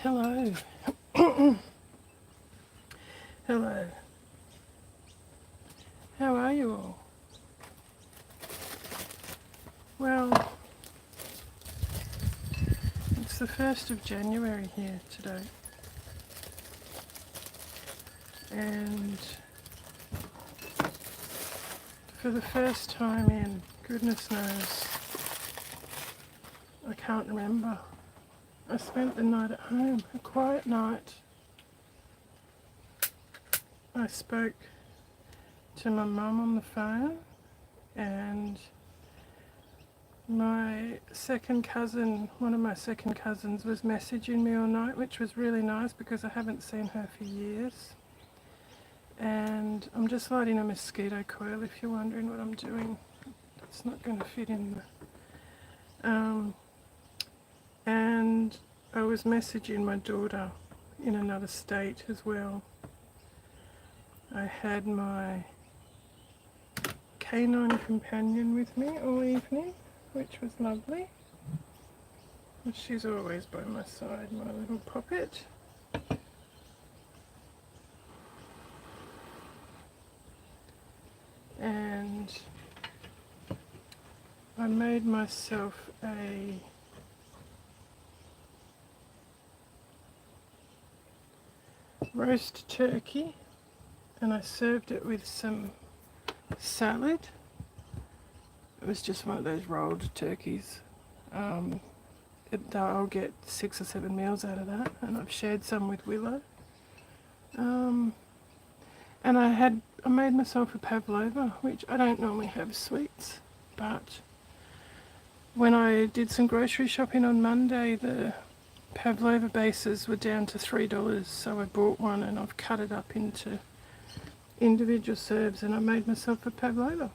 Hello. Hello. How are you all? Well, it's the 1st of January here today. And for the first time in goodness knows, I can't remember, I spent the night at home, a quiet night. I spoke to my mum on the phone, and my second cousin, one of my second cousins, was messaging me all night, which was really nice because I haven't seen her for years. And I'm just lighting a mosquito coil if you're wondering what I'm doing. It's not going to fit in the... and I was messaging my daughter in another state as well. I had my canine companion with me all evening, which was lovely. And she's always by my side, my little poppet. And I made myself a roast turkey, and I served it with some salad. It was just one of those rolled turkeys. I'll get 6 or 7 meals out of that, and I've shared some with Willow. And I made myself a pavlova, which I don't normally have sweets, but when I did some grocery shopping on Monday, the pavlova bases were down to $3, so I bought one and I've cut it up into individual serves, and I made myself a pavlova.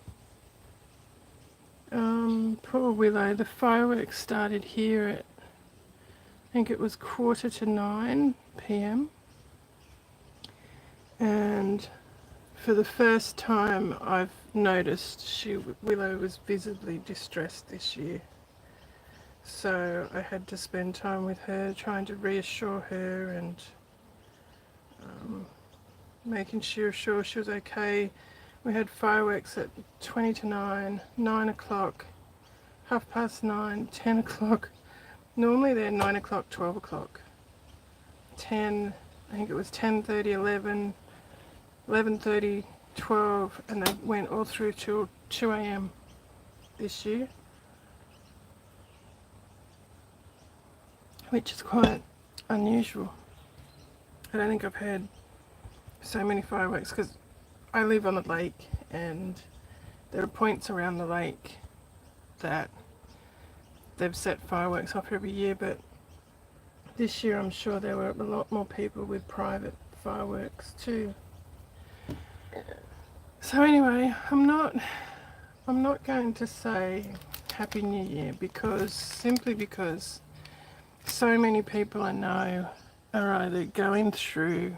Poor Willow, the fireworks started here at, I think it was 9:15 p.m. And for the first time I've noticed Willow was visibly distressed this year. So I had to spend time with her, trying to reassure her and making sure she was okay. We had fireworks at 20 to 9, 9 o'clock, 9:30, 10 o'clock. Normally they're 9 o'clock, 12 o'clock. 10, I think it was 10:30, 11, 11:30, 12, and they went all through till 2 a.m. this year, which is quite unusual. I don't think I've had so many fireworks because I live on the lake, and there are points around the lake that they've set fireworks off every year, but this year I'm sure there were a lot more people with private fireworks too. So anyway, I'm not going to say Happy New Year simply because so many people I know are either going through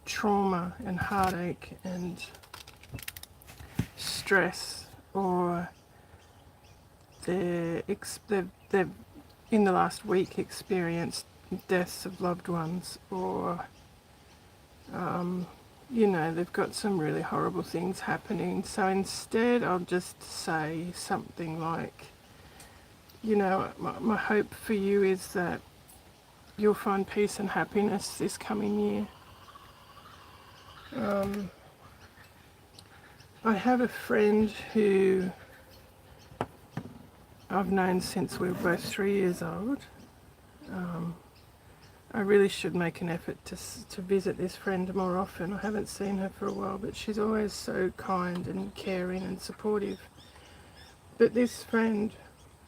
trauma and heartache and stress, or they've in the last week experienced deaths of loved ones, or they've got some really horrible things happening. So instead I'll just say something like, my hope for you is that you'll find peace and happiness this coming year. I have a friend who I've known since we were both 3 years old. I really should make an effort to visit this friend more often. I haven't seen her for a while, but she's always so kind and caring and supportive. But this friend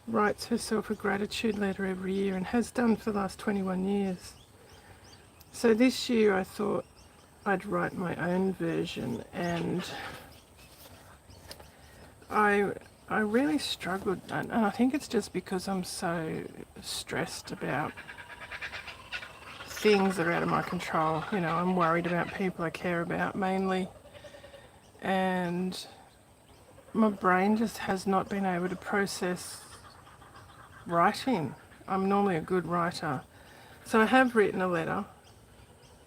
writes herself a gratitude letter every year and has done for the last 21 years. So this year I thought I'd write my own version, and I really struggled, and I think it's just because I'm so stressed about things that are out of my control. I'm worried about people I care about mainly, and my brain just has not been able to process writing. I'm normally a good writer, So I have written a letter,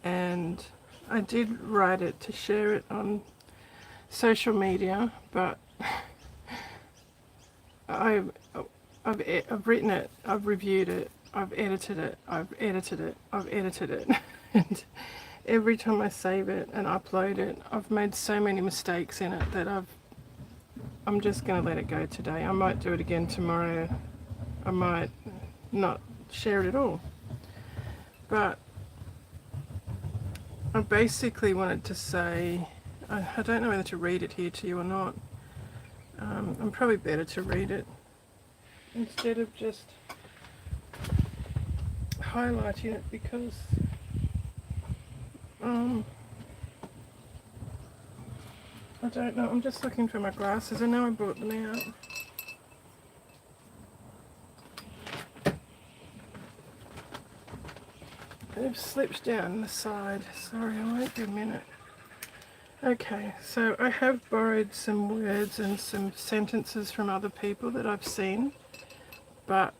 and I did write it to share it on social media, but I've written it, I've reviewed it, I've edited it, I've edited it, I've edited it, and every time I save it and upload it, I've made so many mistakes in it that I'm just going to let it go today. I might do it again tomorrow. I might not share it at all. But I basically wanted to say, I don't know whether to read it here to you or not. I'm probably better to read it instead of just highlighting it, because I don't know, I'm just looking for my glasses. I know I brought them out. They've slipped down the side. Sorry, I won't be a minute. Okay, so I have borrowed some words and some sentences from other people that I've seen, but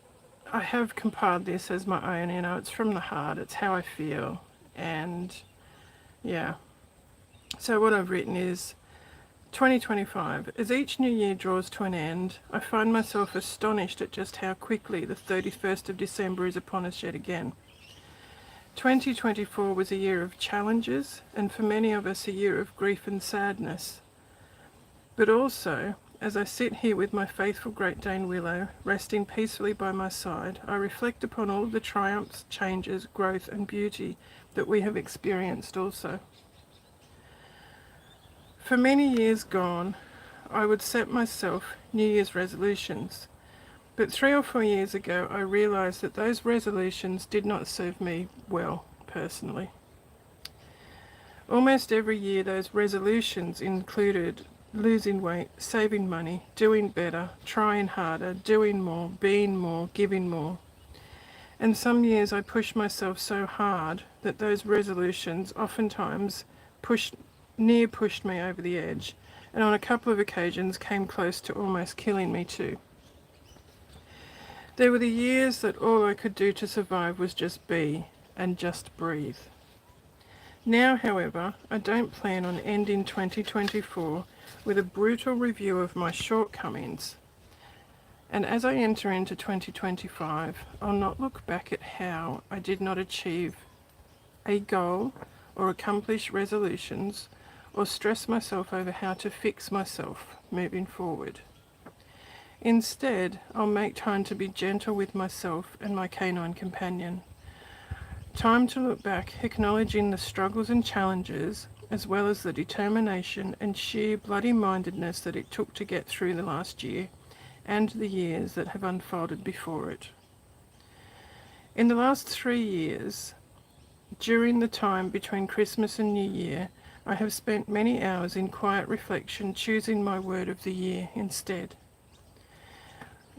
I have compiled this as my own. You know, it's from the heart, it's how I feel, and yeah. So what I've written is, 2025. As each new year draws to an end, I find myself astonished at just how quickly the 31st of December is upon us yet again. 2024 was a year of challenges, and for many of us a year of grief and sadness. But also, as I sit here with my faithful Great Dane Willow, resting peacefully by my side, I reflect upon all of the triumphs, changes, growth and beauty that we have experienced also. For many years gone, I would set myself New Year's resolutions, but 3 or 4 years ago I realised that those resolutions did not serve me well, personally. Almost every year those resolutions included losing weight, saving money, doing better, trying harder, doing more, being more, giving more. And some years I pushed myself so hard that those resolutions oftentimes pushed me over the edge, and on a couple of occasions came close to almost killing me too. There were the years that all I could do to survive was just be and just breathe. Now, however, I don't plan on ending 2024 with a brutal review of my shortcomings. And as I enter into 2025, I'll not look back at how I did not achieve a goal or accomplish resolutions, or stress myself over how to fix myself moving forward. Instead, I'll make time to be gentle with myself and my canine companion. Time to look back, acknowledging the struggles and challenges, as well as the determination and sheer bloody-mindedness that it took to get through the last year and the years that have unfolded before it. In the last 3 years, during the time between Christmas and New Year, I have spent many hours in quiet reflection, choosing my word of the year instead,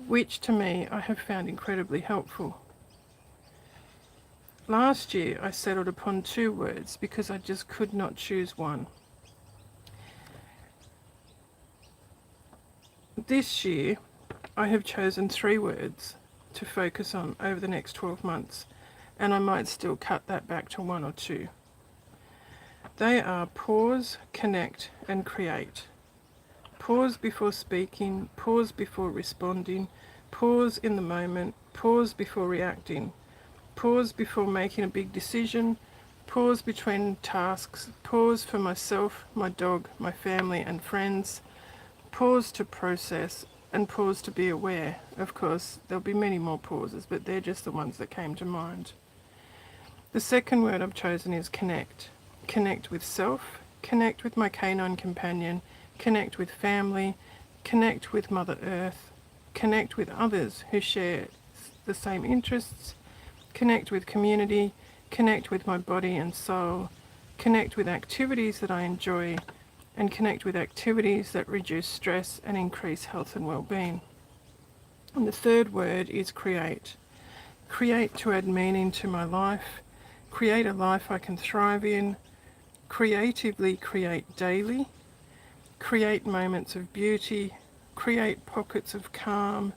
which to me I have found incredibly helpful. Last year I settled upon 2 words because I just could not choose one. This year I have chosen 3 words to focus on over the next 12 months, and I might still cut that back to 1 or 2. They are pause, connect, and create. Pause before speaking, pause before responding, pause in the moment, pause before reacting, pause before making a big decision, pause between tasks, pause for myself, my dog, my family and friends, pause to process, and pause to be aware. Of course, there'll be many more pauses, but they're just the ones that came to mind. The second word I've chosen is connect. Connect with self, connect with my canine companion, connect with family, connect with Mother Earth, connect with others who share the same interests, connect with community, connect with my body and soul, connect with activities that I enjoy, and connect with activities that reduce stress and increase health and well-being. And the third word is create. Create to add meaning to my life, create a life I can thrive in, creatively create daily, create moments of beauty, create pockets of calm,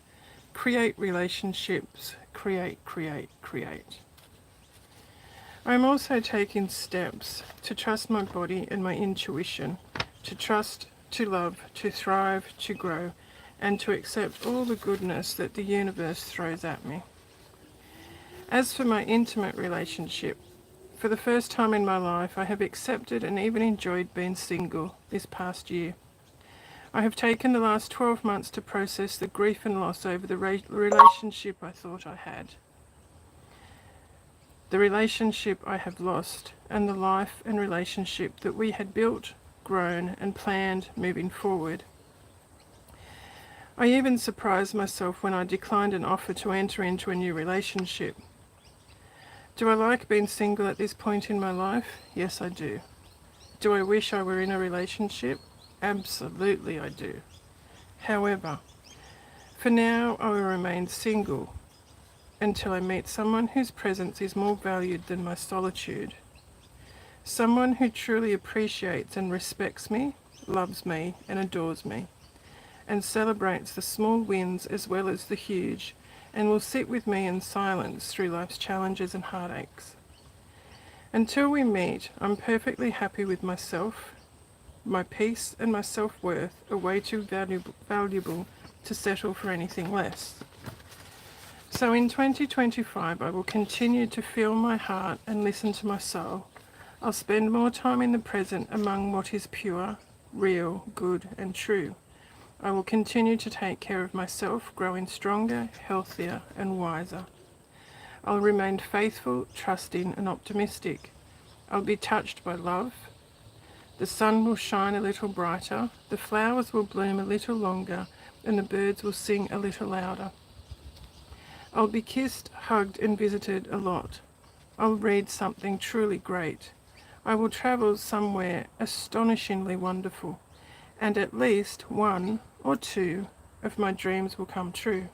create relationships, create. I'm also taking steps to trust my body and my intuition, to trust, to love, to thrive, to grow, and to accept all the goodness that the universe throws at me. As for my intimate relationship, for the first time in my life, I have accepted and even enjoyed being single this past year. I have taken the last 12 months to process the grief and loss over the relationship I thought I had, the relationship I have lost, and the life and relationship that we had built, grown, and planned moving forward. I even surprised myself when I declined an offer to enter into a new relationship. Do I like being single at this point in my life? Yes, I do. Do I wish I were in a relationship? Absolutely I do. However, for now I will remain single until I meet someone whose presence is more valued than my solitude. Someone who truly appreciates and respects me, loves me and adores me, and celebrates the small wins as well as the huge, and will sit with me in silence through life's challenges and heartaches. Until we meet, I'm perfectly happy with myself. My peace and my self-worth are way too valuable to settle for anything less. So in 2025, I will continue to feel my heart and listen to my soul. I'll spend more time in the present among what is pure, real, good, and true. I will continue to take care of myself, growing stronger, healthier, and wiser. I'll remain faithful, trusting, and optimistic. I'll be touched by love. The sun will shine a little brighter, the flowers will bloom a little longer, and the birds will sing a little louder. I'll be kissed, hugged, and visited a lot. I'll read something truly great. I will travel somewhere astonishingly wonderful, and at least one or two of my dreams will come true.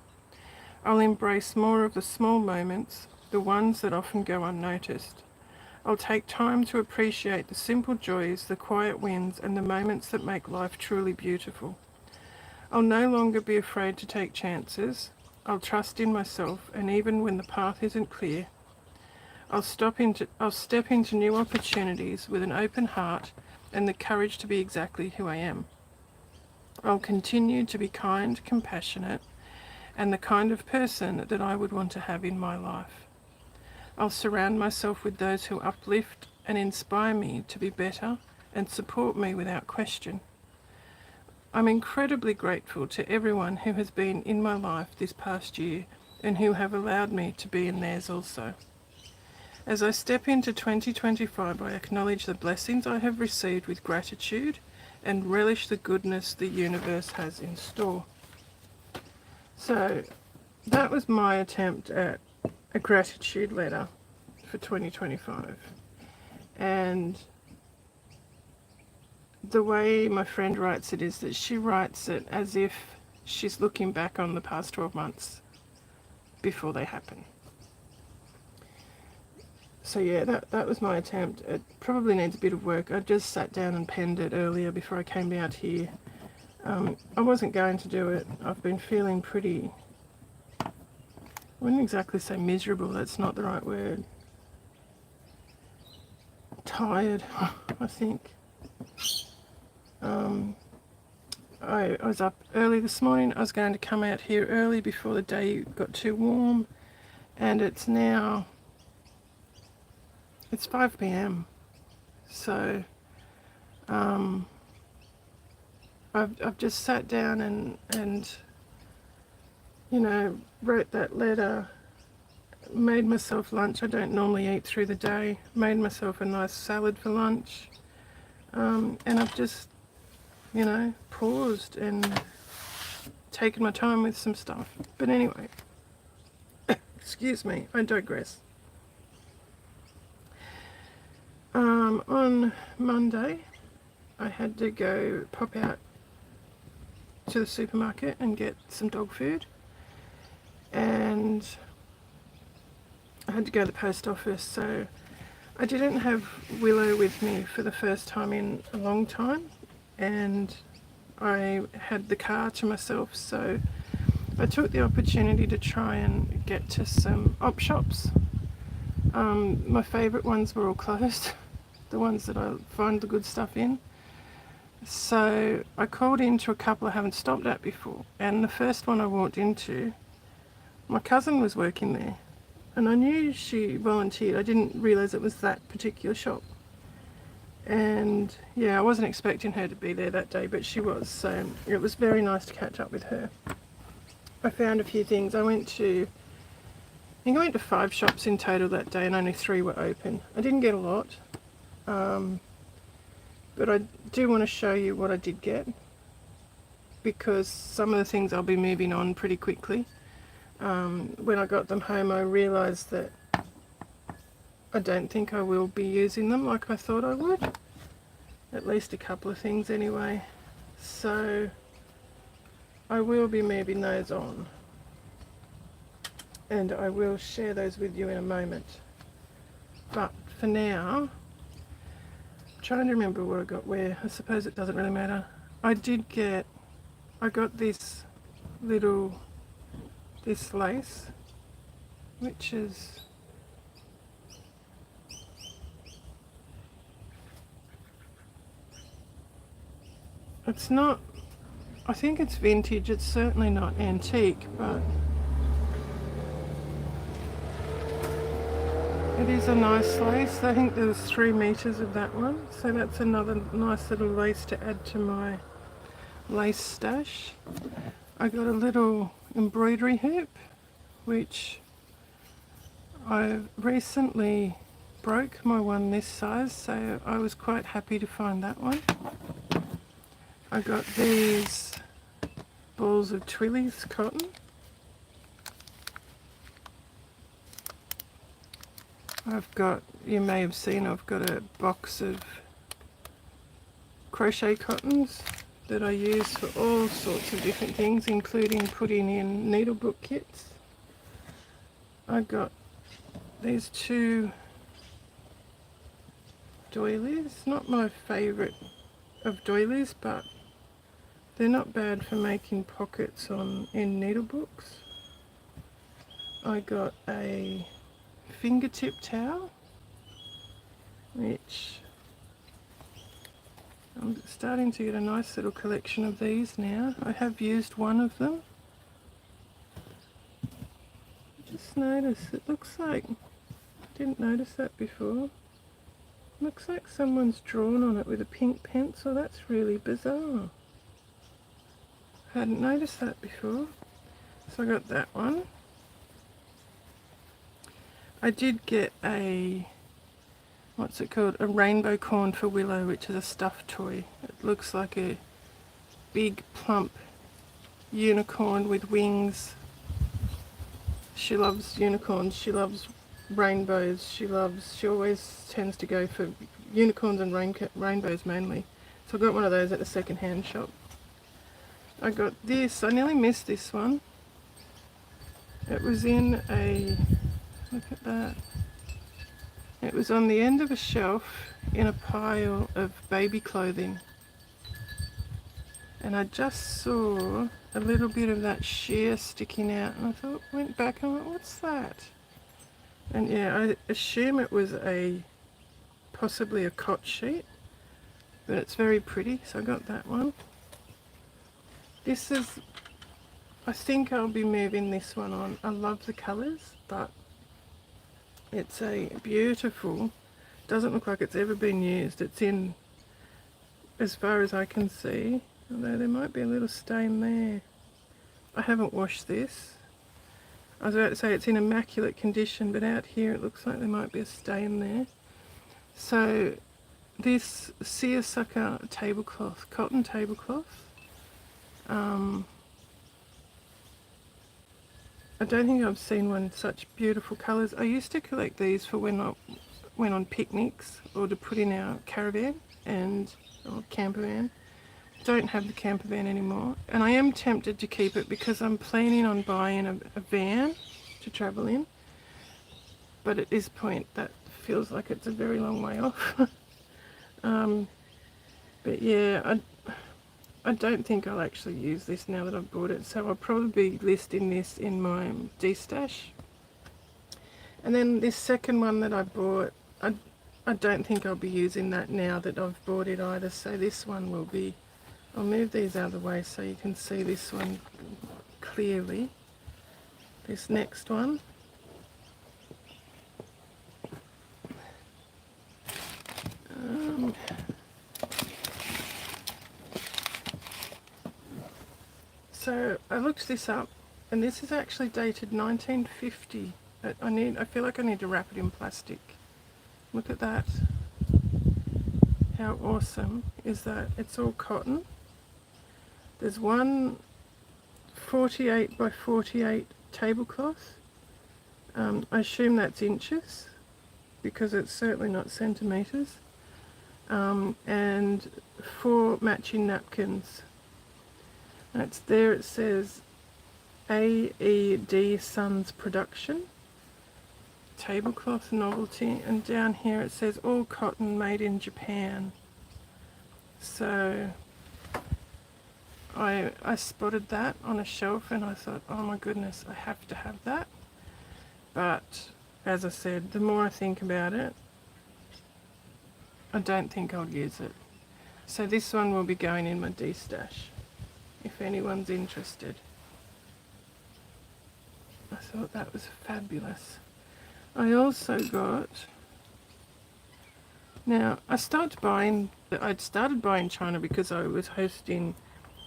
I'll embrace more of the small moments, the ones that often go unnoticed. I'll take time to appreciate the simple joys, the quiet wins, and the moments that make life truly beautiful. I'll no longer be afraid to take chances. I'll trust in myself, and even when the path isn't clear, I'll step into new opportunities with an open heart and the courage to be exactly who I am. I'll continue to be kind, compassionate, and the kind of person that I would want to have in my life. I'll surround myself with those who uplift and inspire me to be better and support me without question. I'm incredibly grateful to everyone who has been in my life this past year and who have allowed me to be in theirs also. As I step into 2025, I acknowledge the blessings I have received with gratitude and relish the goodness the universe has in store. So that was my attempt at a gratitude letter for 2025. And the way my friend writes it is that she writes it as if she's looking back on the past 12 months before they happen. So yeah, that was my attempt. It probably needs a bit of work. I just sat down and penned it earlier before I came out here. I wasn't going to do it. I've been feeling pretty, I wouldn't exactly say miserable, that's not the right word. Tired, I think. I was up early this morning. I was going to come out here early before the day got too warm, and it's now, it's 5 p.m. So I've just sat down and you know, wrote that letter, made myself lunch. I don't normally eat through the day. Made myself a nice salad for lunch, and I've just, you know, paused and taken my time with some stuff. But anyway, excuse me, I digress. On Monday, I had to go pop out to the supermarket and get some dog food, and I had to go to the post office, so I didn't have Willow with me for the first time in a long time, and I had the car to myself, so I took the opportunity to try and get to some op shops My favourite ones were all closed, the ones that I find the good stuff in. So I called into a couple I haven't stopped at before, and the first one I walked into, my cousin was working there, and I knew she volunteered. I didn't realise it was that particular shop. And yeah, I wasn't expecting her to be there that day, but she was, so it was very nice to catch up with her. I found a few things. I went to 5 shops in total that day, and only 3 were open. I didn't get a lot, but I do want to show you what I did get, because some of the things I'll be moving on pretty quickly. When I got them home, I realised that I don't think I will be using them like I thought I would. At least a couple of things anyway. So I will be moving those on, and I will share those with you in a moment. But for now, I'm trying to remember what I got where. I suppose it doesn't really matter. I got this lace, which is it's not, I think it's vintage. It's certainly not antique, but it is a nice lace. I think there's 3 meters of that one, so that's another nice little lace to add to my lace stash. I got a little embroidery hoop, which I recently broke my one this size, so I was quite happy to find that one. I got these balls of Twillies cotton. You may have seen, I've got a box of crochet cottons that I use for all sorts of different things, including putting in needlebook kits. I got these 2 doilies, not my favourite of doilies, but they're not bad for making pockets in needlebooks. I got a fingertip towel, which I'm starting to get a nice little collection of these now. I have used one of them. Just noticed, it looks like, I didn't notice that before. Looks like someone's drawn on it with a pink pencil. That's really bizarre. Hadn't noticed that before. So I got that one. I did get a, what's it called? A rainbow corn for Willow, which is a stuffed toy. It looks like a big plump unicorn with wings. She loves unicorns, she loves rainbows, she always tends to go for unicorns and rainbows mainly. So I got one of those at the second-hand shop. I got this, I nearly missed this one. It was in a, look at that. It was on the end of a shelf in a pile of baby clothing. And I just saw a little bit of that sheer sticking out, and I thought, went back and went, what's that? And yeah, I assume it was possibly a cot sheet, but it's very pretty, so I got that one. This is, I think I'll be moving this one on. I love the colours, but it's a beautiful, doesn't look like it's ever been used. It's in, as far as I can see, although there might be a little stain there. I haven't washed this. I was about to say it's in immaculate condition, but out here it looks like there might be a stain there. So this seersucker tablecloth, cotton tablecloth, I don't think I've seen one in such beautiful colours. I used to collect these for when I went on picnics or to put in our caravan or camper van. Don't have the camper van anymore, and I am tempted to keep it because I'm planning on buying a van to travel in, but at this point that feels like it's a very long way off. But yeah, I don't think I'll actually use this now that I've bought it, so I'll probably be listing this in my de-stash. And then this second one that I bought, I don't think I'll be using that now that I've bought it either. So this one will be, I'll move these out of the way so you can see this one clearly. This next one. So I looked this up, and this is actually dated 1950. I feel like I need to wrap it in plastic. Look at that. How awesome is that? It's all cotton. There's one 48 by 48 tablecloth. I assume that's inches because it's certainly not centimetres. And 4 matching napkins. That's there. It says AED Sons Production tablecloth novelty, and down here it says all cotton made in Japan. So I spotted that on a shelf and I thought, oh my goodness, I have to have that. But as I said, the more I think about it, I don't think I'll use it. So this one will be going in my D-stash if anyone's interested. I thought that was fabulous. I also got, now I'd started buying China because I was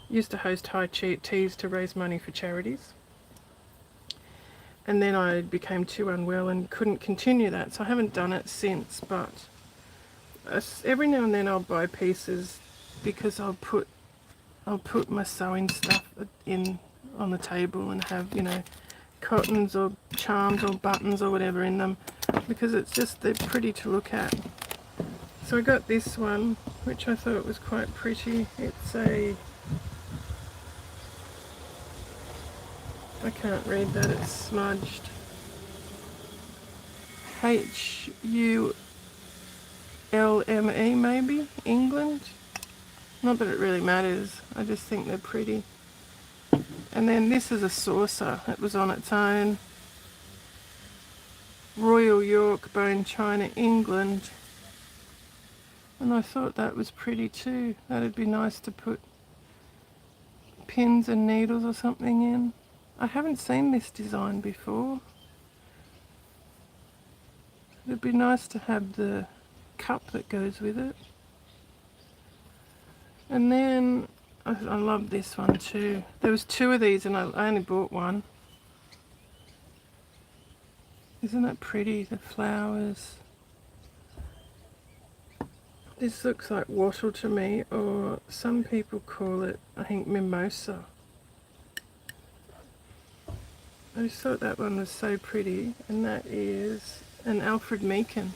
used to host high teas to raise money for charities. And then I became too unwell and couldn't continue that, so I haven't done it since, but every now and then I'll buy pieces because I'll put my sewing stuff in on the table and have, you know, cottons or charms or buttons or whatever in them, because they're pretty to look at. So I got this one, which I thought was quite pretty. It's I can't read that, it's smudged. HULME maybe, England. Not that it really matters, I just think they're pretty. And then this is a saucer. It was on its own. Royal York, Bone China, England. And I thought that was pretty too. That'd be nice to put pins and needles or something in. I haven't seen this design before. It'd be nice to have the cup that goes with it. And then I love this one too. There was 2 of these and I only bought one. Isn't that pretty, the flowers? This looks like wattle to me, or some people call it, I think, mimosa. I just thought that one was so pretty, and that is an Alfred Meekin.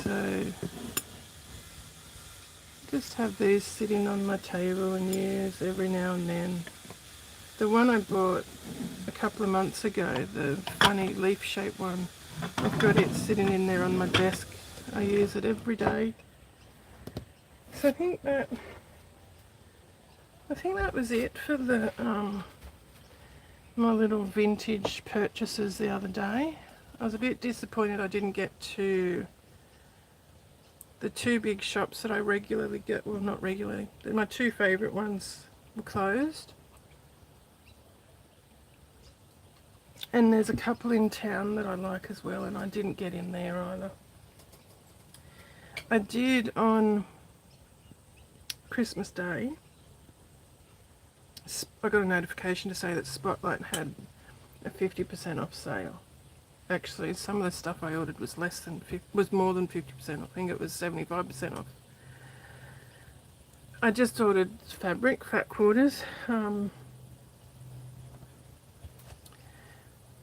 So just have these sitting on my table and use every now and then. The one I bought a couple of months ago, the funny leaf-shaped one, I've got it sitting in there on my desk. I use it every day. So I think that was it for the my little vintage purchases the other day. I was a bit disappointed I didn't get to the 2 big shops that I regularly get. Well, not regularly. My 2 favourite ones were closed. And there's a couple in town that I like as well, and I didn't get in there either. I did on Christmas Day. I got a notification to say that Spotlight had a 50% off sale. Actually, some of the stuff I ordered was more than 50%. I think it was 75% off. I just ordered fabric, fat quarters.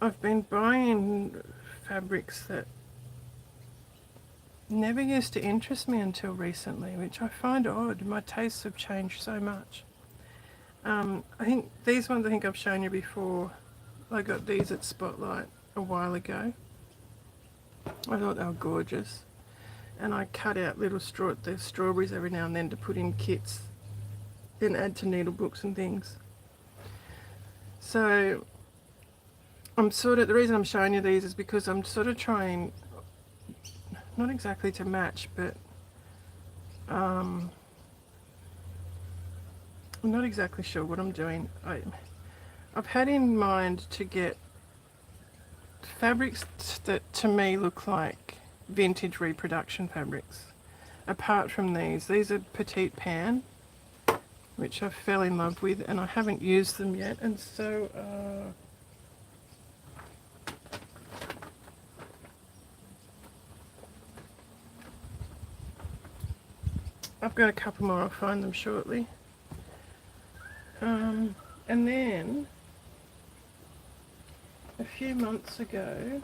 I've been buying fabrics that never used to interest me until recently, which I find odd. My tastes have changed so much. I think these ones, I think I've shown you before. I got these at Spotlight a while ago. I thought they were gorgeous. And I cut out little strawberries every now and then to put in kits and add to needlebooks and things. So the reason I'm showing you these is because I'm sort of trying, not exactly to match, but I'm not exactly sure what I'm doing. I've had in mind to get fabrics that to me look like vintage reproduction fabrics. Apart from these are petite pan, which I fell in love with, and I haven't used them yet, and so I've got a couple more. I'll find them shortly. And then a few months ago,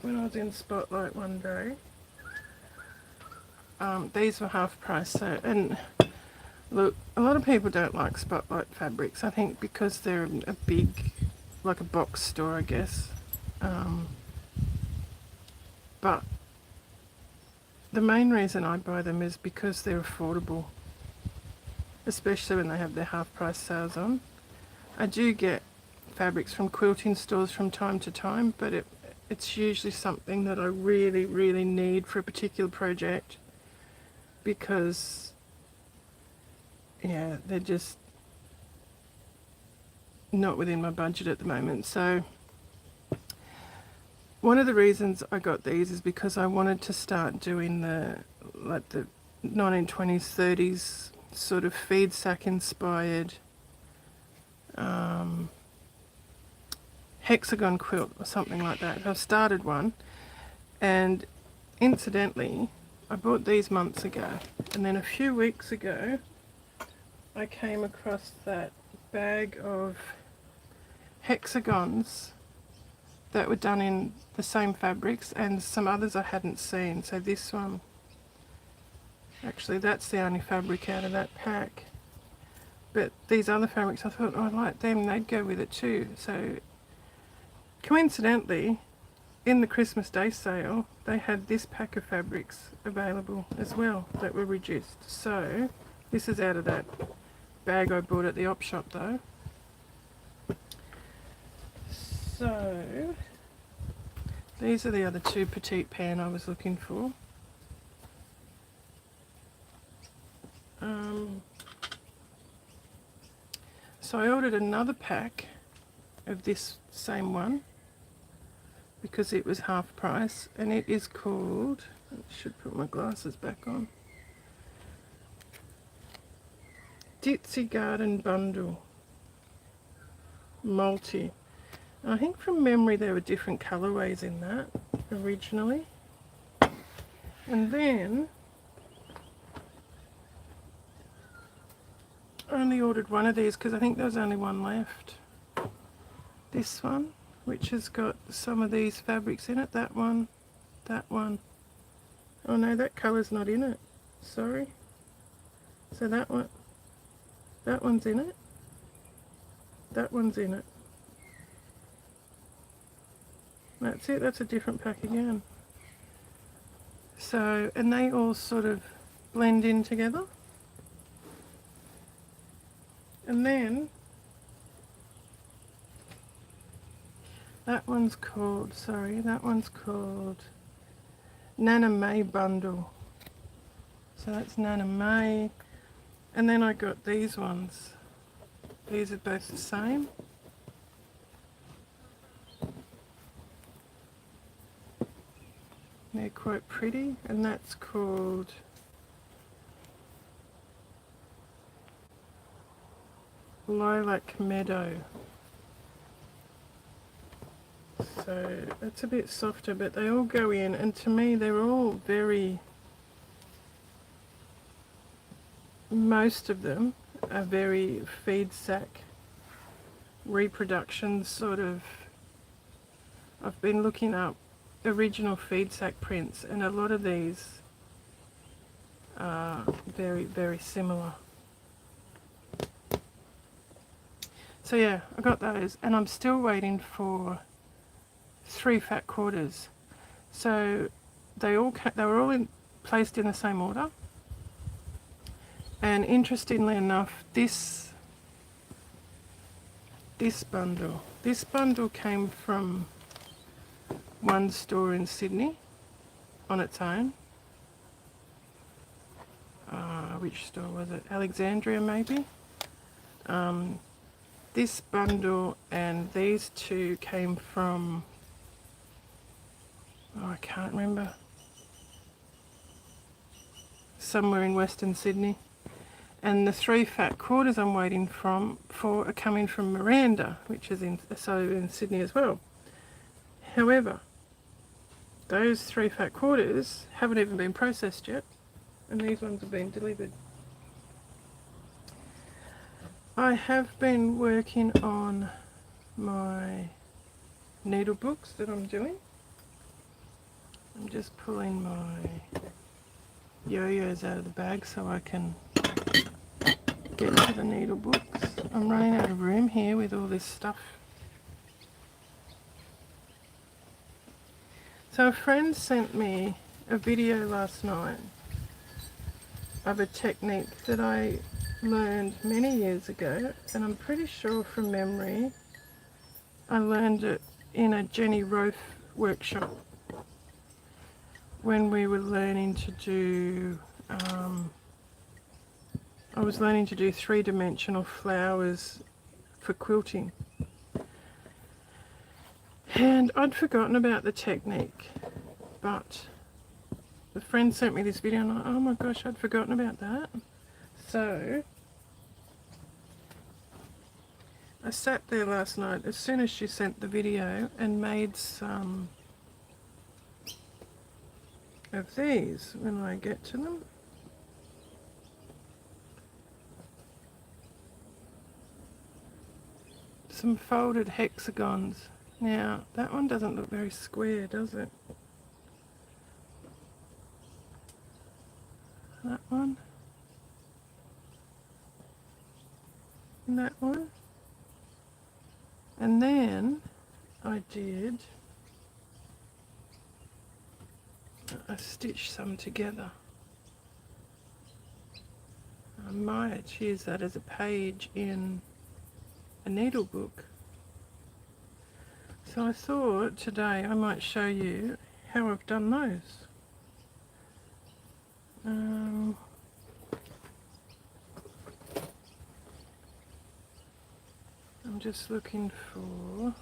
when I was in Spotlight one day, these were half price. So, and look, a lot of people don't like Spotlight fabrics. I think because they're a big, like a box store, I guess. But the main reason I buy them is because they're affordable, especially when they have their half price sales on. I do get fabrics from quilting stores from time to time, but it's usually something that I really, really need for a particular project, because yeah, they're just not within my budget at the moment. So one of the reasons I got these is because I wanted to start doing the 1920s, 30s sort of feed sack inspired hexagon quilt or something like that. I've started one, and incidentally I bought these months ago, and then a few weeks ago I came across that bag of hexagons that were done in the same fabrics, and some others I hadn't seen. So this one, actually that's the only fabric out of that pack, but these other fabrics I thought, oh, I like them, they'd go with it too. So coincidentally, in the Christmas Day sale they had this pack of fabrics available as well that were reduced. So this is out of that bag I bought at the op shop though. So these are the other two petite pan I was looking for. So I ordered another pack of this same one because it was half price, and it is called, I should put my glasses back on, Ditzy Garden Bundle Multi. I think from memory there were different colourways in that originally. And then I only ordered one of these because I think there was only one left. This one, which has got some of these fabrics in it. That one, that one. Oh no, that colour's not in it. Sorry. So that one's in it. That one's in it. That's it, that's a different pack again. So, and they all sort of blend in together. And then that one's called Nana May Bundle. So that's Nana May. And then I got these ones. These are both the same. They're quite pretty, and that's called Lilac Meadow. So that's a bit softer, but they all go in, and to me they're all most of them are very feed sack reproduction sort of. I've been looking up original feed sack prints, and a lot of these are very, very similar. So yeah, I got those, and I'm still waiting for 3 fat quarters. So they were all placed in the same order, and interestingly enough, this this bundle. This bundle came from one store in Sydney on its own. Which store was it? Alexandria maybe? This bundle and these two came from, oh, I can't remember, somewhere in Western Sydney. And the 3 fat quarters I'm waiting for are coming from Miranda, which is in Sydney as well. However, those 3 fat quarters haven't even been processed yet, and these ones have been delivered. I have been working on my needle books that I'm doing. I'm just pulling my yo-yos out of the bag so I can get to the needle books. I'm running out of room here with all this stuff. So a friend sent me a video last night of a technique that I learned many years ago, and I'm pretty sure from memory I learned it in a Jenny Rofe workshop when we were learning to do I was learning to do 3-dimensional flowers for quilting, and I'd forgotten about the technique, but the friend sent me this video and I'm like, oh my gosh, I'd forgotten about that. So I sat there last night as soon as she sent the video and made some of these when I get to them. Some folded hexagons. Now that one doesn't look very square, does it? That one. And that one. And then I stitched some together. I might use that as a page in a needle book. So I thought today I might show you how I've done those. I'm just looking for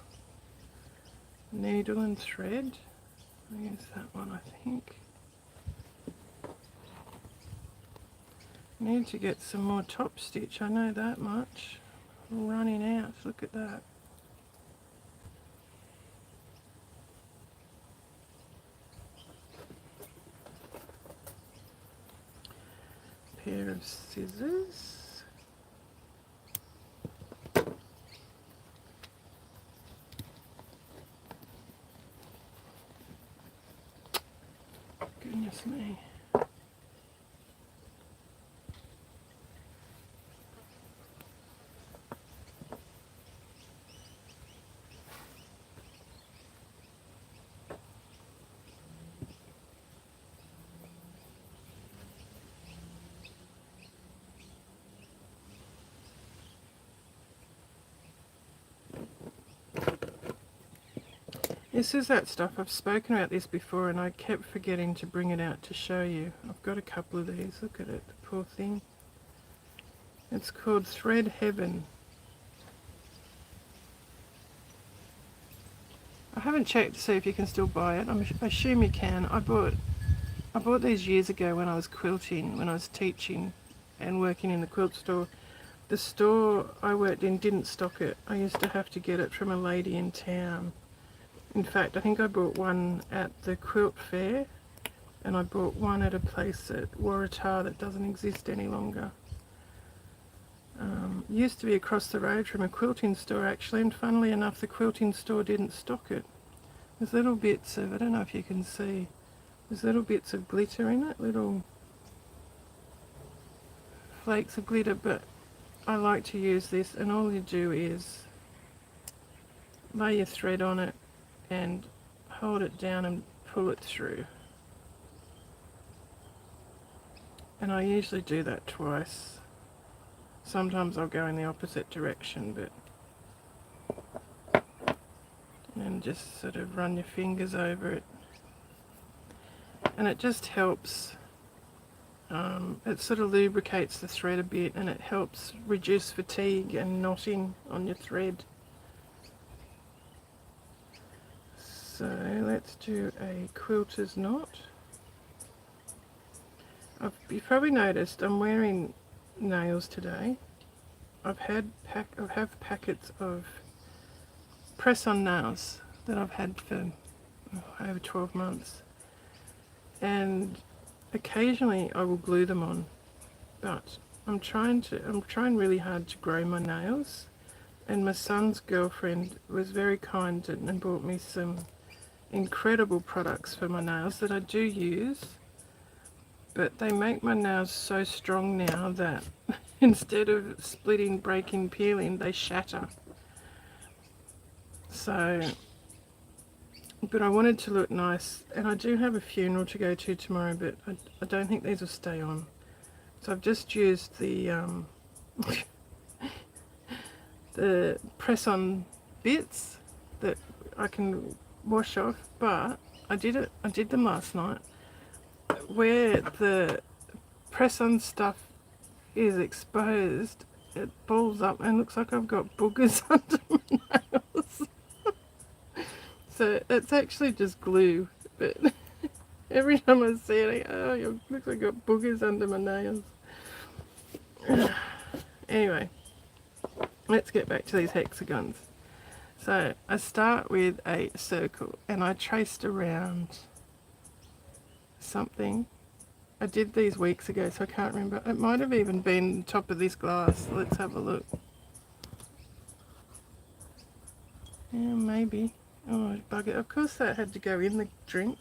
needle and thread. I'll use that one, I think. Need to get some more top stitch, I know that much. I'm running out, look at that. Pair of scissors. Goodness me. This is that stuff, I've spoken about this before and I kept forgetting to bring it out to show you. I've got a couple of these, look at it, the poor thing. It's called Thread Heaven. I haven't checked to see if you can still buy it, I assume you can. I bought these years ago when I was quilting, when I was teaching and working in the quilt store. The store I worked in didn't stock it. I used to have to get it from a lady in town. In fact, I think I bought one at the quilt fair and I bought one at a place at Waratah that doesn't exist any longer. Used to be across the road from a quilting store actually, and funnily enough the quilting store didn't stock it. There's little bits of, I don't know if you can see, there's little bits of glitter in it, little flakes of glitter, but I like to use this, and all you do is lay your thread on it and hold it down and pull it through. And I usually do that twice. Sometimes I'll go in the opposite direction, but and just sort of run your fingers over it, and it just helps. It sort of lubricates the thread a bit, and it helps reduce fatigue and knotting on your thread. So let's do a quilter's knot. You've probably noticed I'm wearing nails today. I have packets of press-on nails that I've had for over 12 months, and occasionally I will glue them on, but I'm trying really hard to grow my nails, and my son's girlfriend was very kind and bought me some incredible products for my nails that I do use, but they make my nails so strong now that instead of splitting, breaking, peeling, they shatter. So, but I wanted to look nice, and I do have a funeral to go to tomorrow, but I don't think these will stay on. So I've just used the the press-on bits that I can wash off, but I did them last night. Where the press-on stuff is exposed, it balls up and looks like I've got boogers under my nails. So it's actually just glue, but every time I see it, I go, oh, it looks like I've got boogers under my nails. Anyway, let's get back to these hexagons. So I start with a circle, and I traced around something. I did these weeks ago, so I can't remember. It might have even been the top of this glass. Let's have a look. Yeah, maybe. Oh, bugger. Of course that had to go in the drink.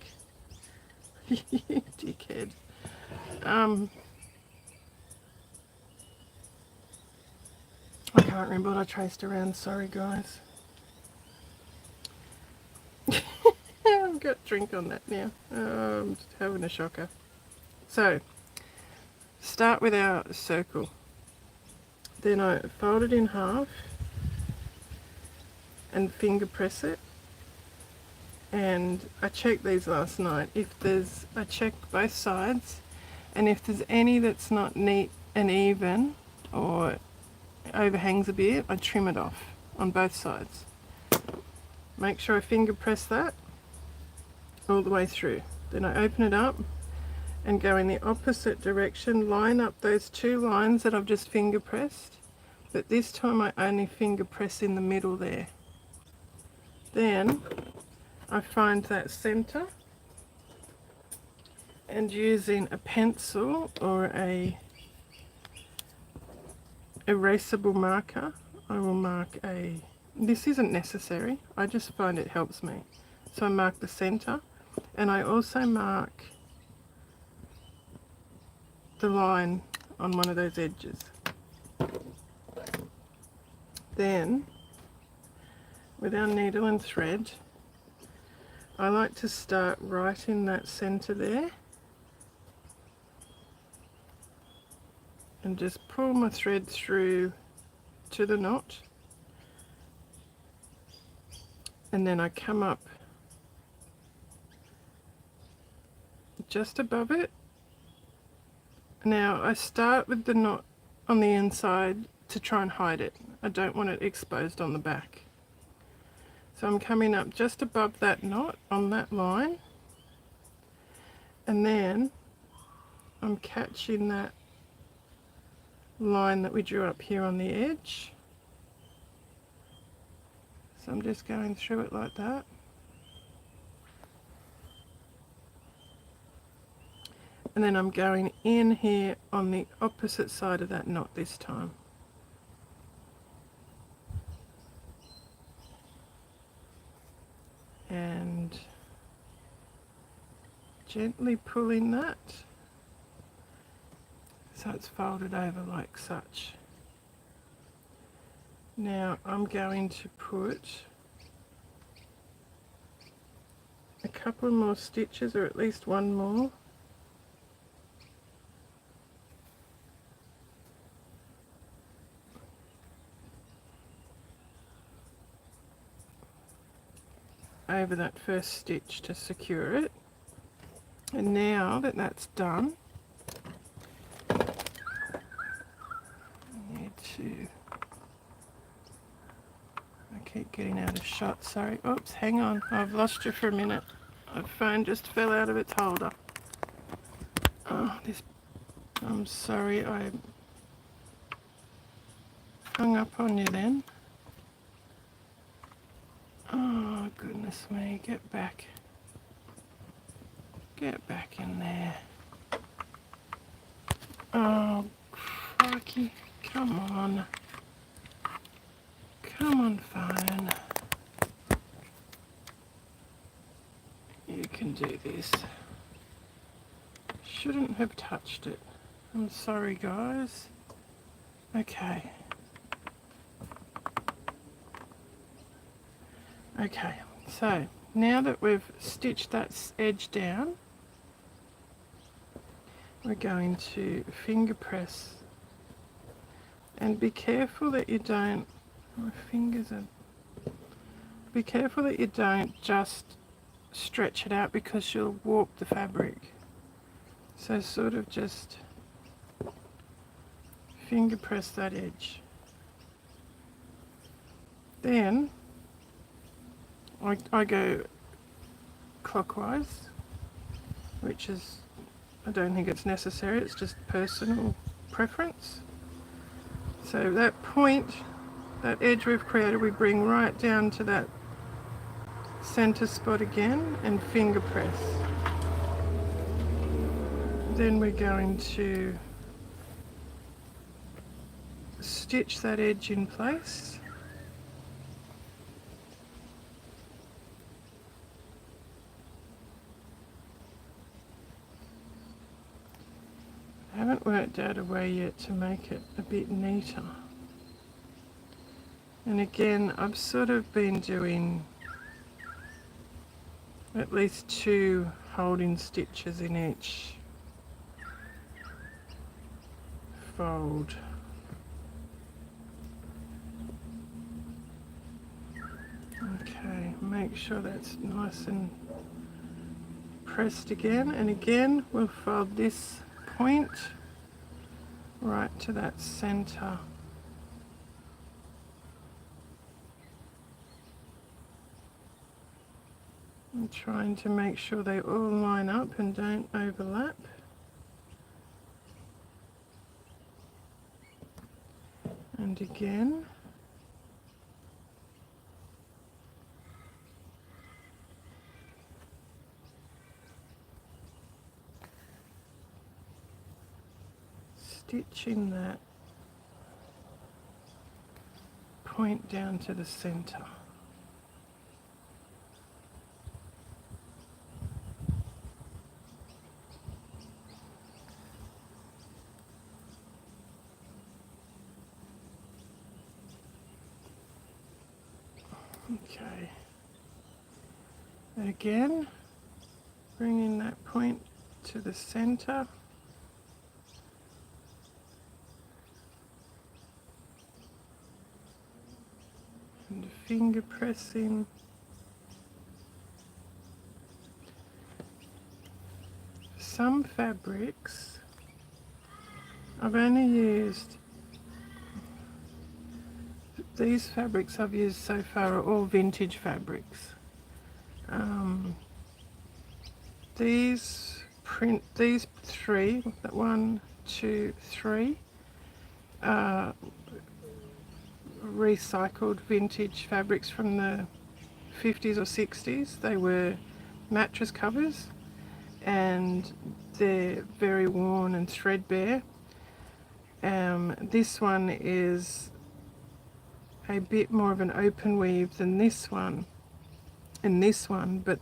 You dickhead. I can't remember what I traced around. Sorry, guys. I've got drink on that now. I'm just having a shocker. So, start with our circle. Then I fold it in half and finger press it. And I checked these last night. I checked both sides, and if there's any that's not neat and even or overhangs a bit, I trim it off on both sides. Make sure I finger press that all the way through. Then I open it up and go in the opposite direction, line up those two lines that I've just finger pressed, but this time I only finger press in the middle there. Then I find that center, and using a pencil or a erasable marker, I will mark this isn't necessary, I just find it helps me. So I mark the center, and I also mark the line on one of those edges. Then, with our needle and thread, I like to start right in that center there and just pull my thread through to the knot, and then I come up just above it. Now I start with the knot on the inside to try and hide it. I don't want it exposed on the back. So I'm coming up just above that knot on that line, and then I'm catching that line that we drew up here on the edge. So I'm just going through it like that. And then I'm going in here on the opposite side of that knot this time. And gently pulling that so it's folded over like such. Now I'm going to put a couple more stitches, or at least one more. over that first stitch to secure it. And now that that's done, I need to, I keep getting out of shot, sorry. Oops, hang on, I've lost you for a minute. My phone just fell out of its holder. Oh, I'm sorry, I hung up on you then. Oh, goodness me, get back. Get back in there. Oh, crikey, come on. Come on, phone. You can do this. Shouldn't have touched it. I'm sorry, guys. Okay. Okay, so now that we've stitched that edge down, we're going to finger press. And be careful that you don't, my fingers are, be careful that you don't just stretch it out because you'll warp the fabric. So sort of just finger press that edge. Then I go clockwise, which is, I don't think it's necessary, it's just personal preference. So that point, that edge we've created, we bring right down to that center spot again and finger press. Then we're going to stitch that edge in place. I haven't worked out a way yet to make it a bit neater. And again, I've sort of been doing at least 2 holding stitches in each fold. Okay, make sure that's nice and pressed again, and again we'll fold this point right to that center. I'm trying to make sure they all line up and don't overlap. And again. Stitching that point down to the center. Okay. Again, bringing that point to the center. And finger pressing. Some fabrics, I've only used, these fabrics I've used so far are all vintage fabrics. These 3, 1, 2, 3, are recycled vintage fabrics from the 50s or 60s. They were mattress covers and they're very worn and threadbare. This one is a bit more of an open weave than this one and this one, but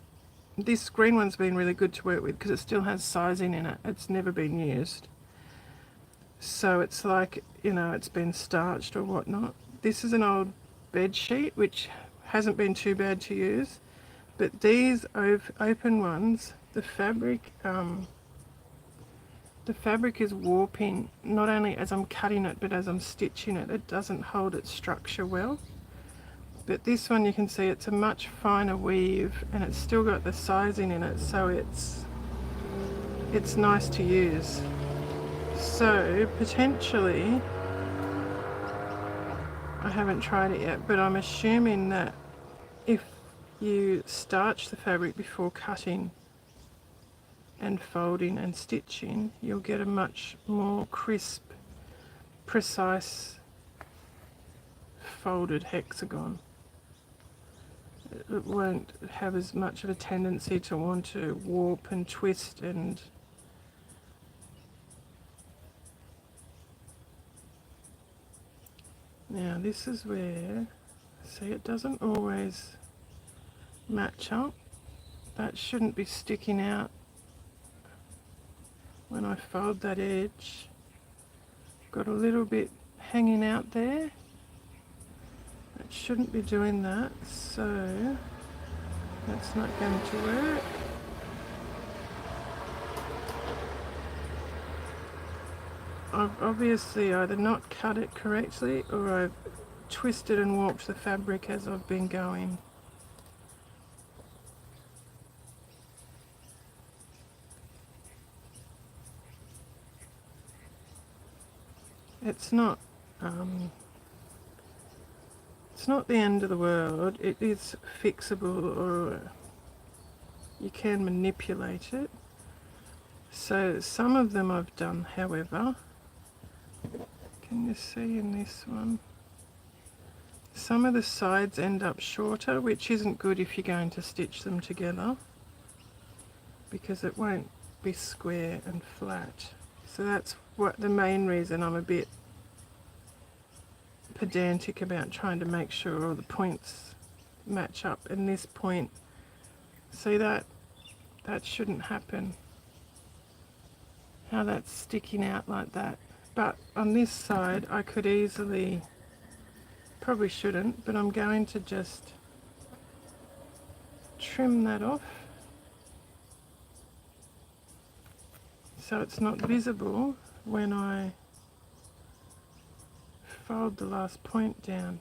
this green one's been really good to work with because it still has sizing in it. It's never been used. So it's like, you know, it's been starched or whatnot. This is an old bed sheet which hasn't been too bad to use, but these open ones, the fabric is warping, not only as I'm cutting it but as I'm stitching it. It doesn't hold its structure well. But this one you can see it's a much finer weave and it's still got the sizing in it, so it's nice to use. So potentially, I haven't tried it yet, but I'm assuming that if you starch the fabric before cutting and folding and stitching, you'll get a much more crisp, precise folded hexagon. It won't have as much of a tendency to want to warp and twist and now this is where, see, it doesn't always match up. That shouldn't be sticking out when I fold that edge. Got a little bit hanging out there. It shouldn't be doing that, so that's not going to work. I've obviously either not cut it correctly or I've twisted and warped the fabric as I've been going. It's not the end of the world. It is fixable, or you can manipulate it. So some of them I've done, however, can you see in this one? Some of the sides end up shorter, which isn't good if you're going to stitch them together, because it won't be square and flat. So that's what the main reason I'm a bit pedantic about trying to make sure all the points match up. And this point, see that shouldn't happen, how that's sticking out like that. But on this side I could easily, probably shouldn't, but I'm going to just trim that off so it's not visible when I fold the last point down.